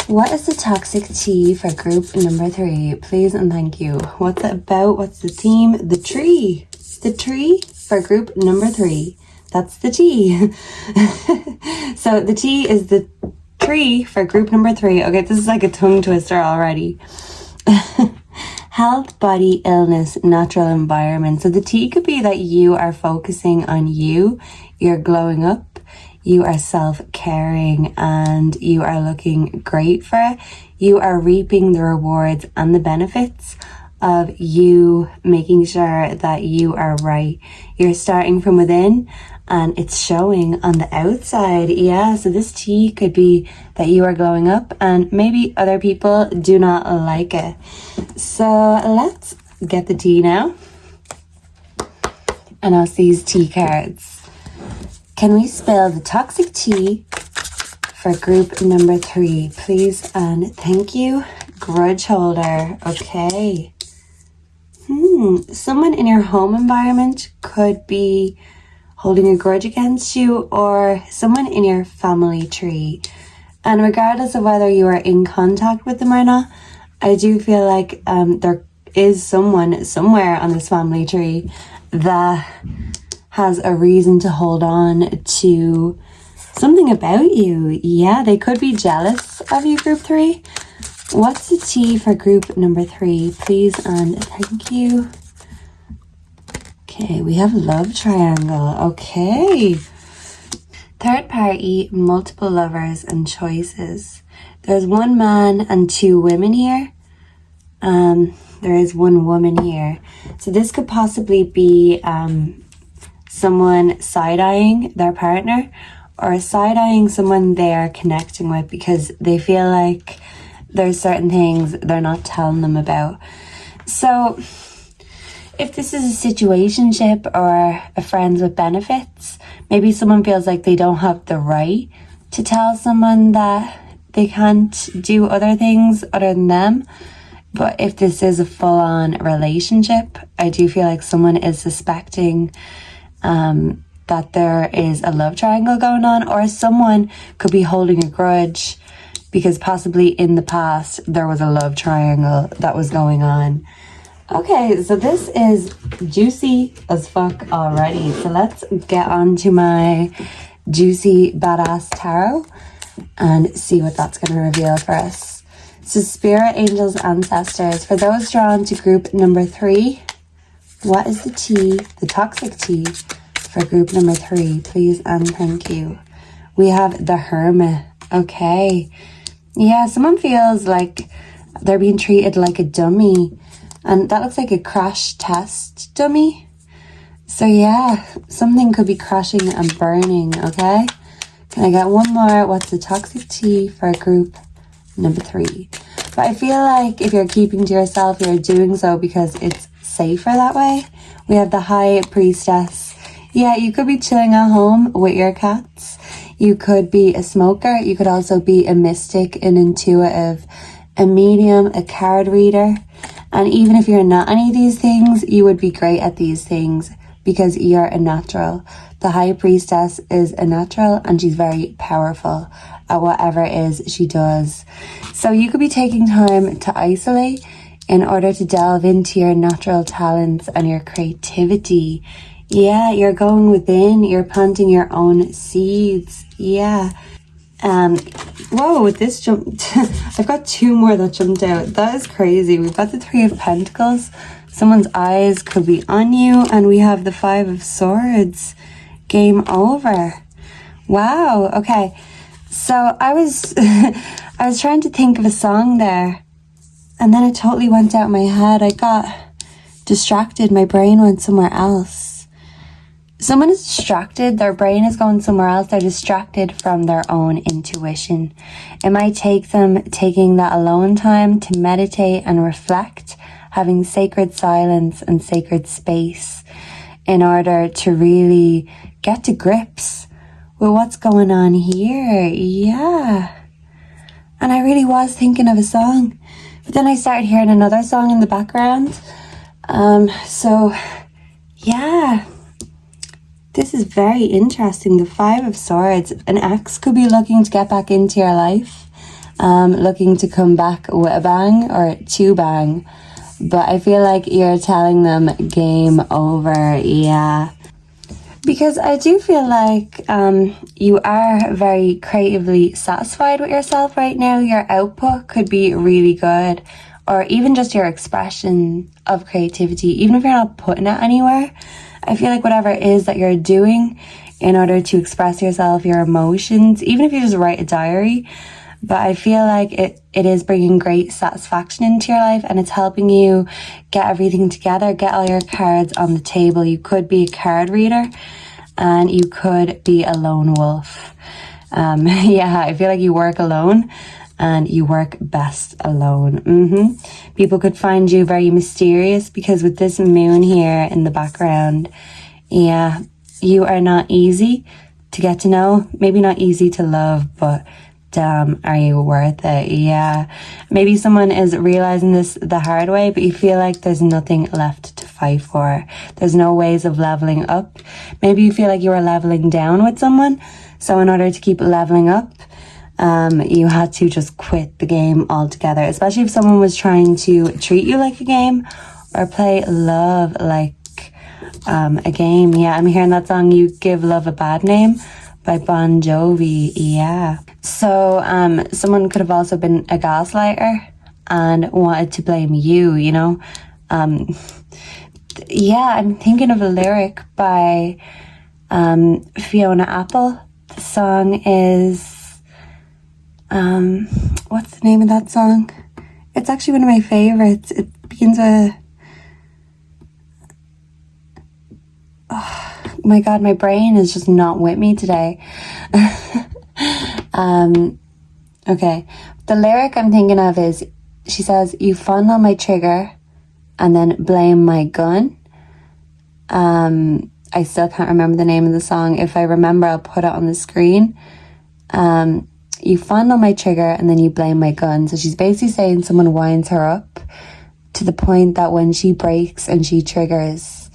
Speaker 1: what is the toxic tea for group number 3? Please and thank you. What's it about? What's the theme? The tree. The tree for group number 3. That's the tea. So the tea is the tree for group number 3. Okay, this is like a tongue twister already. Health, body, illness, natural environment. So the tea could be that you are focusing on you, you're glowing up, you are self-caring, and you are looking great for it. You are reaping the rewards and the benefits of you making sure that you are right. You're starting from within and it's showing on the outside. Yeah, so this tea could be that you are glowing up and maybe other people do not like it. So let's get the tea now. And I'll see these tea cards. Can we spill the toxic tea for group number 3, please? And thank you, grudge holder. Okay. Someone in your home environment could be holding a grudge against you, or someone in your family tree. And regardless of whether you are in contact with them or not, I do feel like they're is someone somewhere on this family tree that has a reason to hold on to something about you. Yeah, they could be jealous of you, group 3. What's the T for group number 3, please and thank you. Okay, we have love triangle. Okay. Third party, multiple lovers and choices. There's one man and 2 women here. There is 1 woman here. So this could possibly be someone side-eyeing their partner or side-eyeing someone they're connecting with because they feel like there's certain things they're not telling them about. So if this is a situationship or a friends with benefits, maybe someone feels like they don't have the right to tell someone that they can't do other things other than them. But if this is a full-on relationship, I do feel like someone is suspecting that there is a love triangle going on, or someone could be holding a grudge because possibly in the past there was a love triangle that was going on. Okay, so this is juicy as fuck already. So let's get on to my juicy badass tarot and see what that's going to reveal for us. So spirit, angels, ancestors. For those drawn to group number 3, what is the T, the toxic T, for group number 3, please and thank you. We have the Hermit. Okay. Yeah, someone feels like they're being treated like a dummy. And that looks like a crash test dummy. So yeah, something could be crashing and burning, okay? Can I get one more? What's the toxic T for group number 3? But I feel like if you're keeping to yourself, you're doing so because it's safer that way. We have the High Priestess. Yeah, you could be chilling at home with your cats. You could be a smoker. You could also be a mystic, an intuitive, a medium, a card reader. And even if you're not any of these things, you would be great at these things because you're a natural. The High Priestess is a natural and she's very powerful at whatever it is she does. So you could be taking time to isolate in order to delve into your natural talents and your creativity. Yeah, you're going within, you're planting your own seeds. Yeah. Whoa, with this jump, I've got 2 more that jumped out. That is crazy. We've got the 3 of Pentacles. Someone's eyes could be on you. And we have the 5 of Swords. Game over. Wow. Okay. So I was, I was trying to think of a song there. And then it totally went out of my head. I got distracted. My brain went somewhere else. Someone is distracted, their brain is going somewhere else, they're distracted from their own intuition. It might take them taking that alone time to meditate and reflect, having sacred silence and sacred space in order to really get to grips with what's going on here. Yeah. And I really was thinking of a song, but then I started hearing another song in the background. So yeah. This is very interesting. The 5 of Swords. An ex could be looking to get back into your life. Looking to come back with a bang or to bang. But I feel like you're telling them game over. Yeah. Because I do feel like you are very creatively satisfied with yourself right now. Your output could be really good. Or even just your expression of creativity. Even if you're not putting it anywhere. I feel like whatever it is that you're doing in order to express yourself, your emotions, even if you just write a diary, but I feel like it is bringing great satisfaction into your life and it's helping you get everything together, get all your cards on the table. You could be a card reader and you could be a lone wolf. Yeah, I feel like you work alone. And you work best alone. People could find you very mysterious because with this moon here in the background, yeah, you are not easy to get to know. Maybe not easy to love, but damn, are you worth it? Yeah. Maybe someone is realizing this the hard way, but you feel like there's nothing left to fight for. There's no ways of leveling up. Maybe you feel like you are leveling down with someone. So in order to keep leveling up, you had to just quit the game altogether, especially if someone was trying to treat you like a game or play love like a game. Yeah, I'm hearing that song, You Give Love a Bad Name by Bon Jovi. Yeah. So someone could have also been a gaslighter and wanted to blame you, you know. Yeah, I'm thinking of a lyric by Fiona Apple. The song is what's the name of that song? It's actually one of my favorites. It begins with, oh my god, my brain is just not with me today. Okay, the lyric I'm thinking of is, she says, you fondle my trigger and then blame my gun. I still can't remember the name of the song. If I remember, I'll put it on the screen. You fondle my trigger and then you blame my gun. So she's basically saying someone winds her up to the point that when she breaks and she triggers,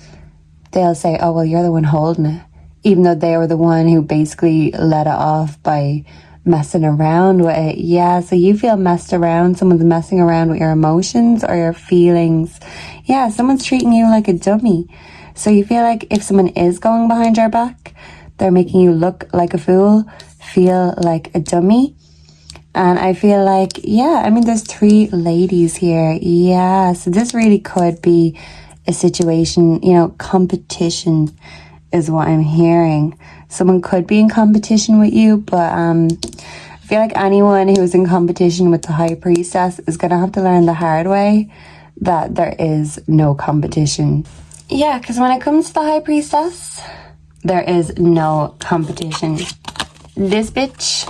Speaker 1: they'll say, oh, well, you're the one holding it. Even though they were the one who basically let it off by messing around with it. Yeah, so you feel messed around. Someone's messing around with your emotions or your feelings. Yeah, someone's treating you like a dummy. So you feel like if someone is going behind your back, they're making you look like a fool, feel like a dummy. And I feel like, yeah, I mean, there's 3 ladies here. Yeah, so this really could be a situation, you know, competition is what I'm hearing. Someone could be in competition with you, but I feel like anyone who is in competition with the High Priestess is going to have to learn the hard way that there is no competition. Yeah, because when it comes to the High Priestess, there is no competition. This bitch,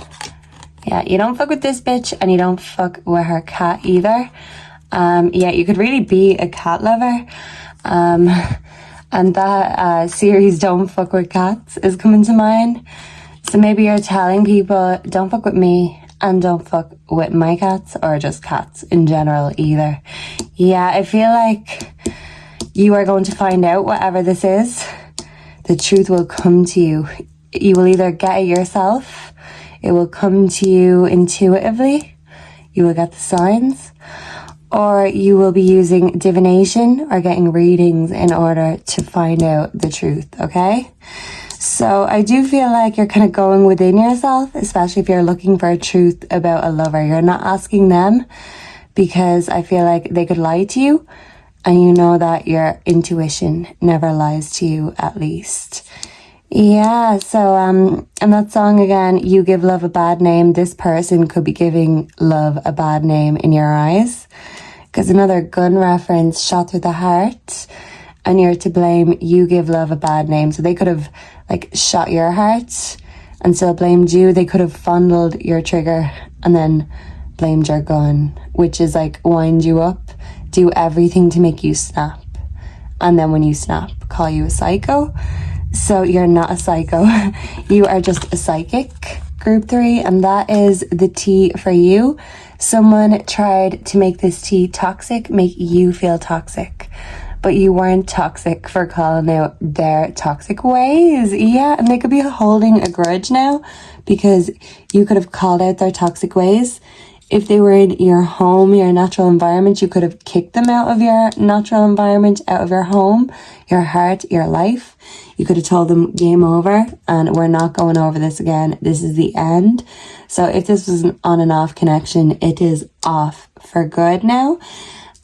Speaker 1: yeah, you don't fuck with this bitch and you don't fuck with her cat either. Yeah, you could really be a cat lover. And that series, Don't Fuck With Cats, is coming to mind. So maybe you're telling people, don't fuck with me and don't fuck with my cats, or just cats in general either. Yeah, I feel like you are going to find out whatever this is. The truth will come to you. You will either get it yourself, it will come to you intuitively, you will get the signs, or you will be using divination or getting readings in order to find out the truth, okay? So I do feel like you're kind of going within yourself, especially if you're looking for a truth about a lover. You're not asking them because I feel like they could lie to you, and you know that your intuition never lies to you, at least. Yeah, so and that song again, You Give Love a Bad Name, this person could be giving love a bad name in your eyes. Because another gun reference, shot through the heart, and you're to blame, you give love a bad name. So they could have like shot your heart and still blamed you. They could have fondled your trigger and then blamed your gun, which is like wind you up, do everything to make you snap. And then when you snap, call you a psycho. So you're not a psycho. You are just a psychic. Group 3, and that is the tea for you. Someone tried to make this tea toxic, make you feel toxic, but you weren't toxic for calling out their toxic ways. Yeah, and they could be holding a grudge now because you could have called out their toxic ways. If they were in your home, your natural environment, you could have kicked them out of your natural environment, out of your home, your heart, your life. You could have told them game over and we're not going over this again. This is the end. So if this was an on and off connection, it is off for good now.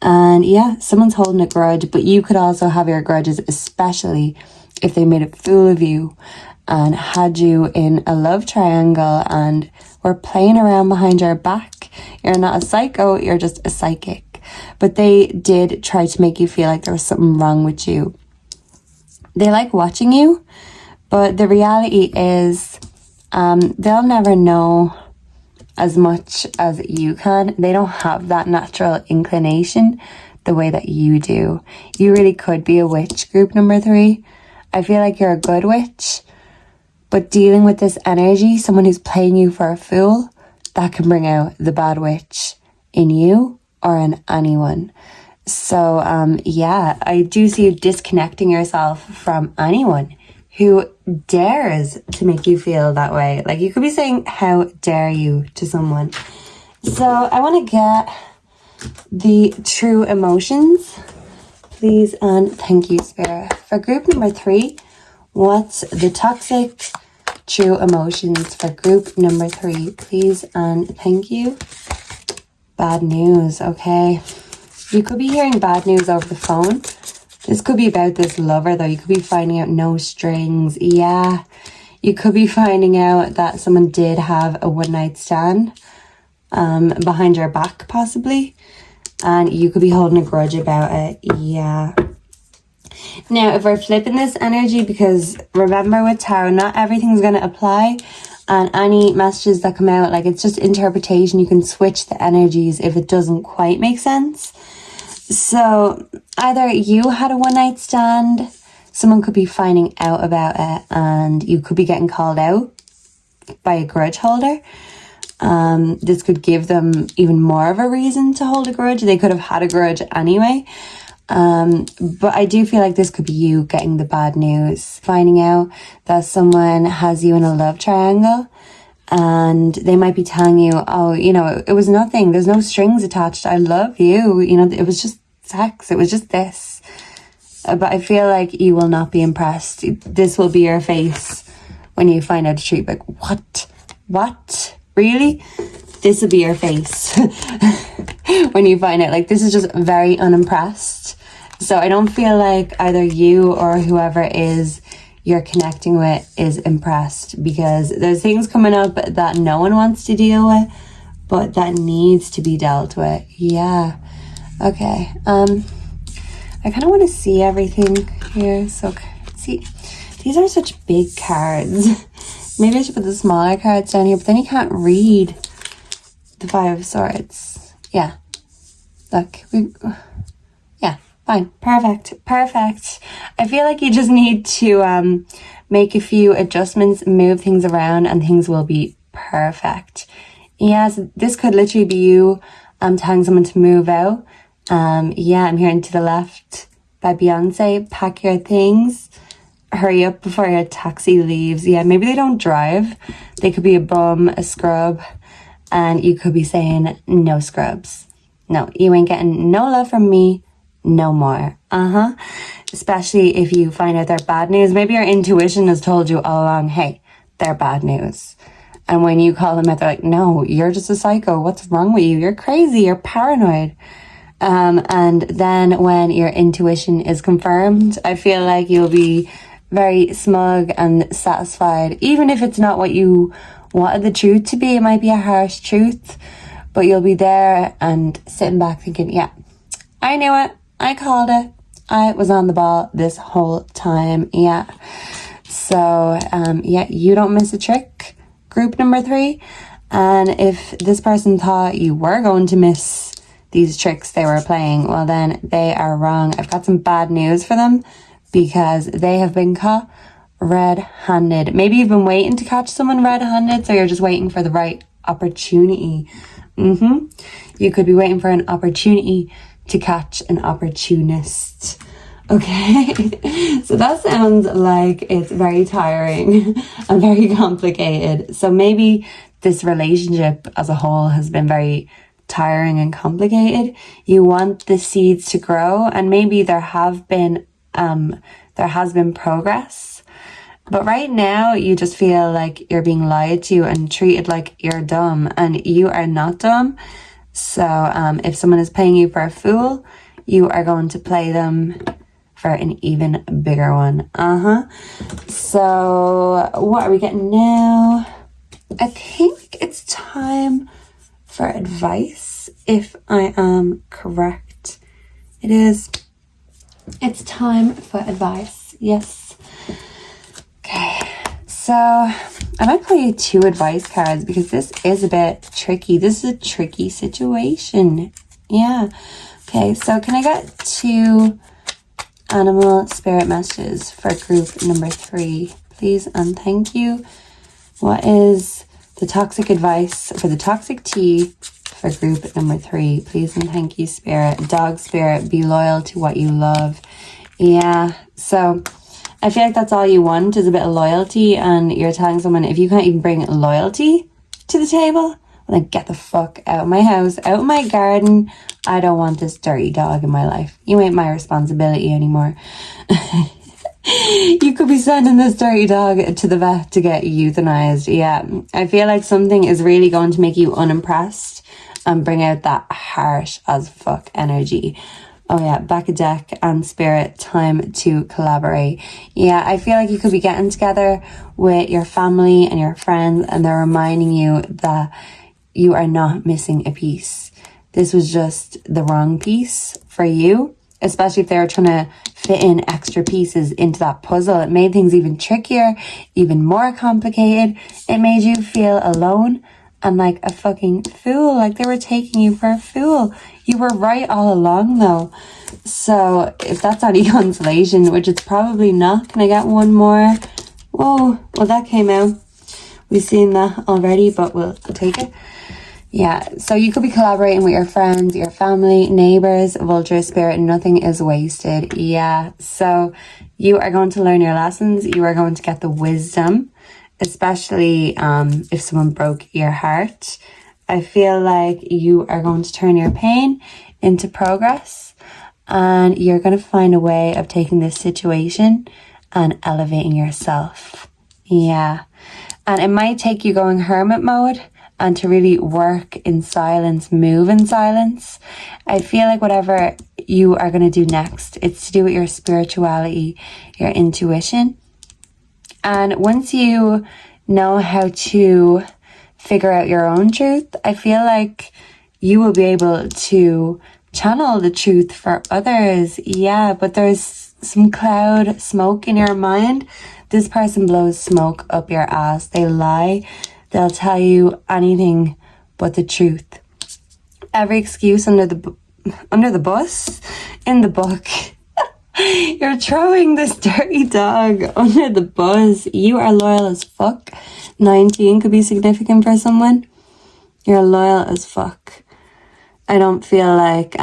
Speaker 1: And yeah, someone's holding a grudge, but you could also have your grudges, especially if they made a fool of you and had you in a love triangle and were playing around behind your back. You're not a psycho, you're just a psychic. But they did try to make you feel like there was something wrong with you. They like watching you, but the reality is they'll never know as much as you can. They don't have that natural inclination the way that you do. You really could be a witch, group number 3. I feel like you're a good witch, but dealing with this energy, someone who's playing you for a fool, that can bring out the bad witch in you or in anyone. So, yeah, I do see you disconnecting yourself from anyone who dares to make you feel that way. Like you could be saying, how dare you to someone. So I want to get the true emotions, please, and thank you, Spirit. For group number 3, what's the toxic true emotions for group number 3, please, and thank you. Bad news, okay. You could be hearing bad news over the phone. This could be about this lover, though. You could be finding out no strings. Yeah. You could be finding out that someone did have a one-night stand behind your back, possibly. And you could be holding a grudge about it. Yeah. Now, if we're flipping this energy, because remember with tarot, not everything's going to apply. And any messages that come out, like, it's just interpretation. You can switch the energies if it doesn't quite make sense. So either you had a one-night stand, someone could be finding out about it, and you could be getting called out by a grudge holder. This could give them even more of a reason to hold a grudge. They could have had a grudge anyway. But I do feel like this could be you getting the bad news, finding out that someone has you in a love triangle, and they might be telling you, oh, you know, it was nothing. There's no strings attached. I love you. You know, it was just sex. It was just this. But I feel like you will not be impressed. This will be your face when you find out the truth. Like, what? What? Really? This will be your face when you find it. Like, this is just very unimpressed. So I don't feel like either you or whoever is you're connecting with is impressed, because there's things coming up that no one wants to deal with, but that needs to be dealt with. Yeah. Okay. I kind of want to see everything here. So, see, these are such big cards. Maybe I should put the smaller cards down here, but then you can't read the 5 of Swords. Yeah. Look. Yeah. Fine. Perfect. Perfect. I feel like you just need to make a few adjustments, move things around, and things will be perfect. Yes, this could literally be you telling someone to move out. Yeah, I'm hearing To the Left by Beyonce. Pack your things. Hurry up before your taxi leaves. Yeah, maybe they don't drive. They could be a bum, a scrub, and you could be saying, no scrubs. No, you ain't getting no love from me. No more. Especially if you find out they're bad news. Maybe your intuition has told you all along, hey, they're bad news. And when you call them out, they're like, no, you're just a psycho. What's wrong with you? You're crazy. You're paranoid. And then when your intuition is confirmed, I feel like you'll be very smug and satisfied. Even if it's not what you wanted the truth to be, it might be a harsh truth, but you'll be there and sitting back thinking, yeah, I knew it. I called it. I was on the ball this whole time. Yeah. So, yeah, you don't miss a trick. Group number 3. And if this person thought you were going to miss these tricks they were playing, well, then they are wrong. I've got some bad news for them, because they have been caught red-handed. Maybe you've been waiting to catch someone red-handed, so you're just waiting for the right opportunity. You could be waiting for an opportunity to catch an opportunist. Okay, so that sounds like it's very tiring and very complicated. So maybe this relationship as a whole has been very tiring and complicated. You want the seeds to grow, and maybe there has been progress, but right now you just feel like you're being lied to and treated like you're dumb, and you are not dumb. So if someone is playing you for a fool, you are going to play them for an even bigger one. So what are we getting now? I think it's time for advice, if I am correct. It is. It's time for advice. Yes. Okay. So I might play you 2 advice cards, because this is a bit tricky. This is a tricky situation. Yeah. Okay. So can I get 2 animal spirit messages for group number 3, please? And thank you. What is the toxic advice for the toxic tea for group number 3, please? And thank you, spirit. Dog spirit, be loyal to what you love. Yeah. So I feel like that's all you want is a bit of loyalty, and you're telling someone, if you can't even bring loyalty to the table, well, then get the fuck out of my house, out of my garden. I don't want this dirty dog in my life. You ain't my responsibility anymore. You could be sending this dirty dog to the vet to get euthanized. Yeah, I feel like something is really going to make you unimpressed and bring out that harsh as fuck energy. Oh yeah, back a deck and spirit, time to collaborate. Yeah, I feel like you could be getting together with your family and your friends, and they're reminding you that you are not missing a piece. This was just the wrong piece for you, especially if they were trying to fit in extra pieces into that puzzle. It made things even trickier, even more complicated. It made you feel alone and like a fucking fool, like they were taking you for a fool. You were right all along though. So if that's any consolation, which it's probably not, can I get one more? Whoa, well that came out. We've seen that already, but we'll take it. Yeah, so you could be collaborating with your friends, your family, neighbors, vulture spirit, nothing is wasted. Yeah, so you are going to learn your lessons. You are going to get the wisdom, especially if someone broke your heart. I feel like you are going to turn your pain into progress, and you're going to find a way of taking this situation and elevating yourself. Yeah, and it might take you going hermit mode and to really work in silence, move in silence. I feel like whatever you are going to do next, it's to do with your spirituality, your intuition. And once you know how to figure out your own truth, I feel like you will be able to channel the truth for others. Yeah, but there's some cloud smoke in your mind. This person blows smoke up your ass. They lie. They'll tell you anything but the truth. Every excuse under the bus in the book. You're throwing this dirty dog under the bus. You are loyal as fuck. 19 could be significant for someone. You're loyal as fuck. I don't feel like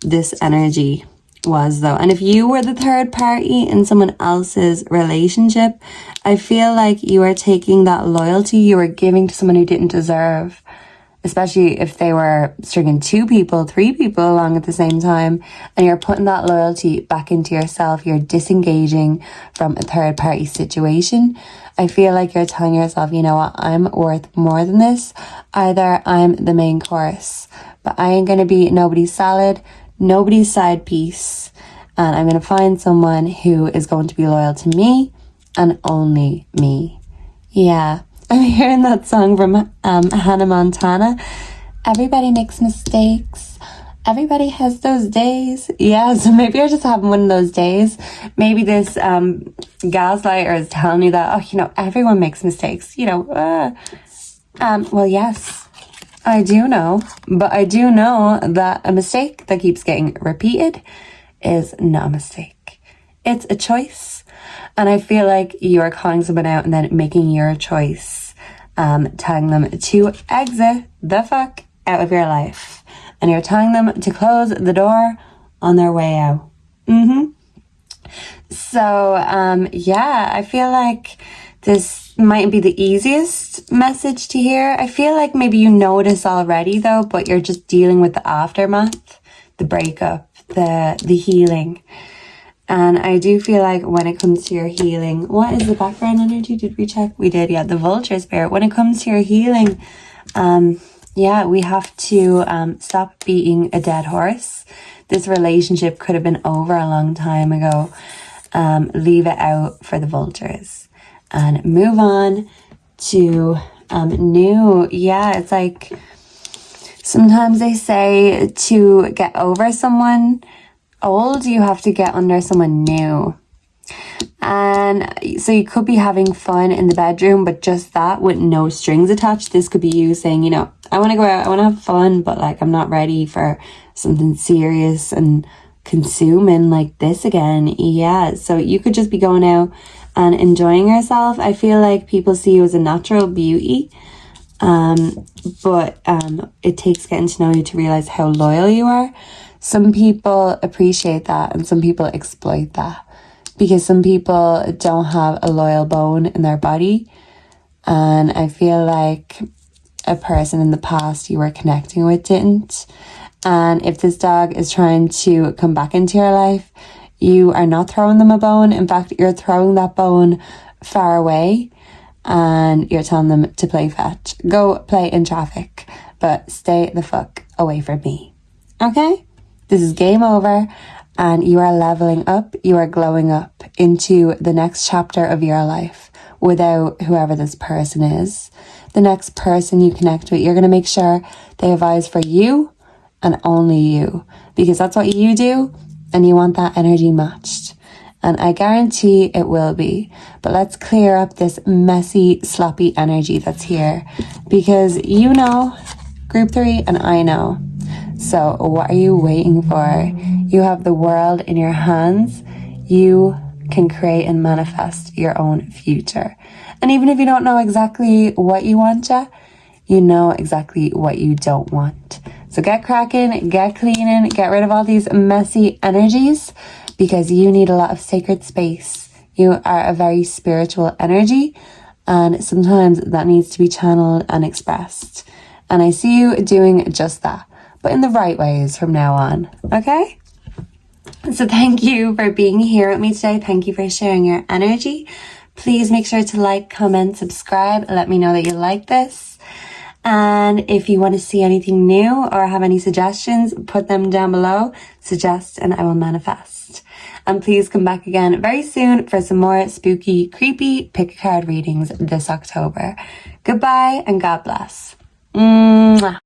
Speaker 1: this energy was though. And if you were the third party in someone else's relationship, I feel like you are taking that loyalty you were giving to someone who didn't deserve, especially if they were stringing 2 people, 3 people along at the same time, and you're putting that loyalty back into yourself. You're disengaging from a third party situation. I feel like you're telling yourself, you know what, I'm worth more than this. Either I'm the main course, but I ain't gonna be nobody's salad, nobody's side piece, and I'm going to find someone who is going to be loyal to me and only me. Yeah, I'm hearing that song from Hannah Montana. Everybody makes mistakes. Everybody has those days. Yeah, so maybe you're just having one of those days. Maybe this gaslighter is telling you that, oh, you know, everyone makes mistakes. You know, well, yes. I do know, but I do know that a mistake that keeps getting repeated is not a mistake. It's a choice. And I feel like you are calling someone out and then making your choice, telling them to exit the fuck out of your life. And you're telling them to close the door on their way out. So, yeah, I feel like this might be the easiest message to hear. I feel like maybe you know this already though, but you're just dealing with the aftermath, the breakup, the healing. And I do feel like when it comes to your healing, what is the background energy? Did we check? We did, yeah, the vulture spirit. When it comes to your healing, yeah, we have to stop beating a dead horse. This relationship could have been over a long time ago. Leave it out for the vultures and move on to new. Yeah, it's like sometimes they say to get over someone old, you have to get under someone new. And so you could be having fun in the bedroom, but just that with no strings attached. This could be you saying, you know, I want to go out, I want to have fun, but like I'm not ready for something serious and consuming like this again. Yeah, so you could just be going out and enjoying yourself. I feel like people see you as a natural beauty, but it takes getting to know you to realize how loyal you are. Some people appreciate that and some people exploit that. because some people don't have a loyal bone in their body. And I feel like a person in the past you were connecting with didn't. And if this dog is trying to come back into your life, you are not throwing them a bone. In fact, you're throwing that bone far away and you're telling them to play fetch. Go play in traffic, but stay the fuck away from me. Okay? This is game over and you are leveling up, you are glowing up into the next chapter of your life without whoever this person is. The next person you connect with, you're going to make sure they have eyes for you and only you, because that's what you do and you want that energy matched. And I guarantee it will be. But let's clear up this messy, sloppy energy that's here, because you know, group 3, and I know. So what are you waiting for? You have the world in your hands. You can create and manifest your own future. And even if you don't know exactly what you want yet, you know exactly what you don't want. So get cracking, get cleaning, get rid of all these messy energies, because you need a lot of sacred space. You are a very spiritual energy, and sometimes that needs to be channeled and expressed. And I see you doing just that, but in the right ways from now on, okay? So thank you for being here with me today. Thank you for sharing your energy. Please make sure to like, comment, subscribe. Let me know that you like this. And if you want to see anything new or have any suggestions, put them down below. Suggest and I will manifest. And please come back again very soon for some more spooky, creepy pick a card readings this October. Goodbye and God bless. Mwah.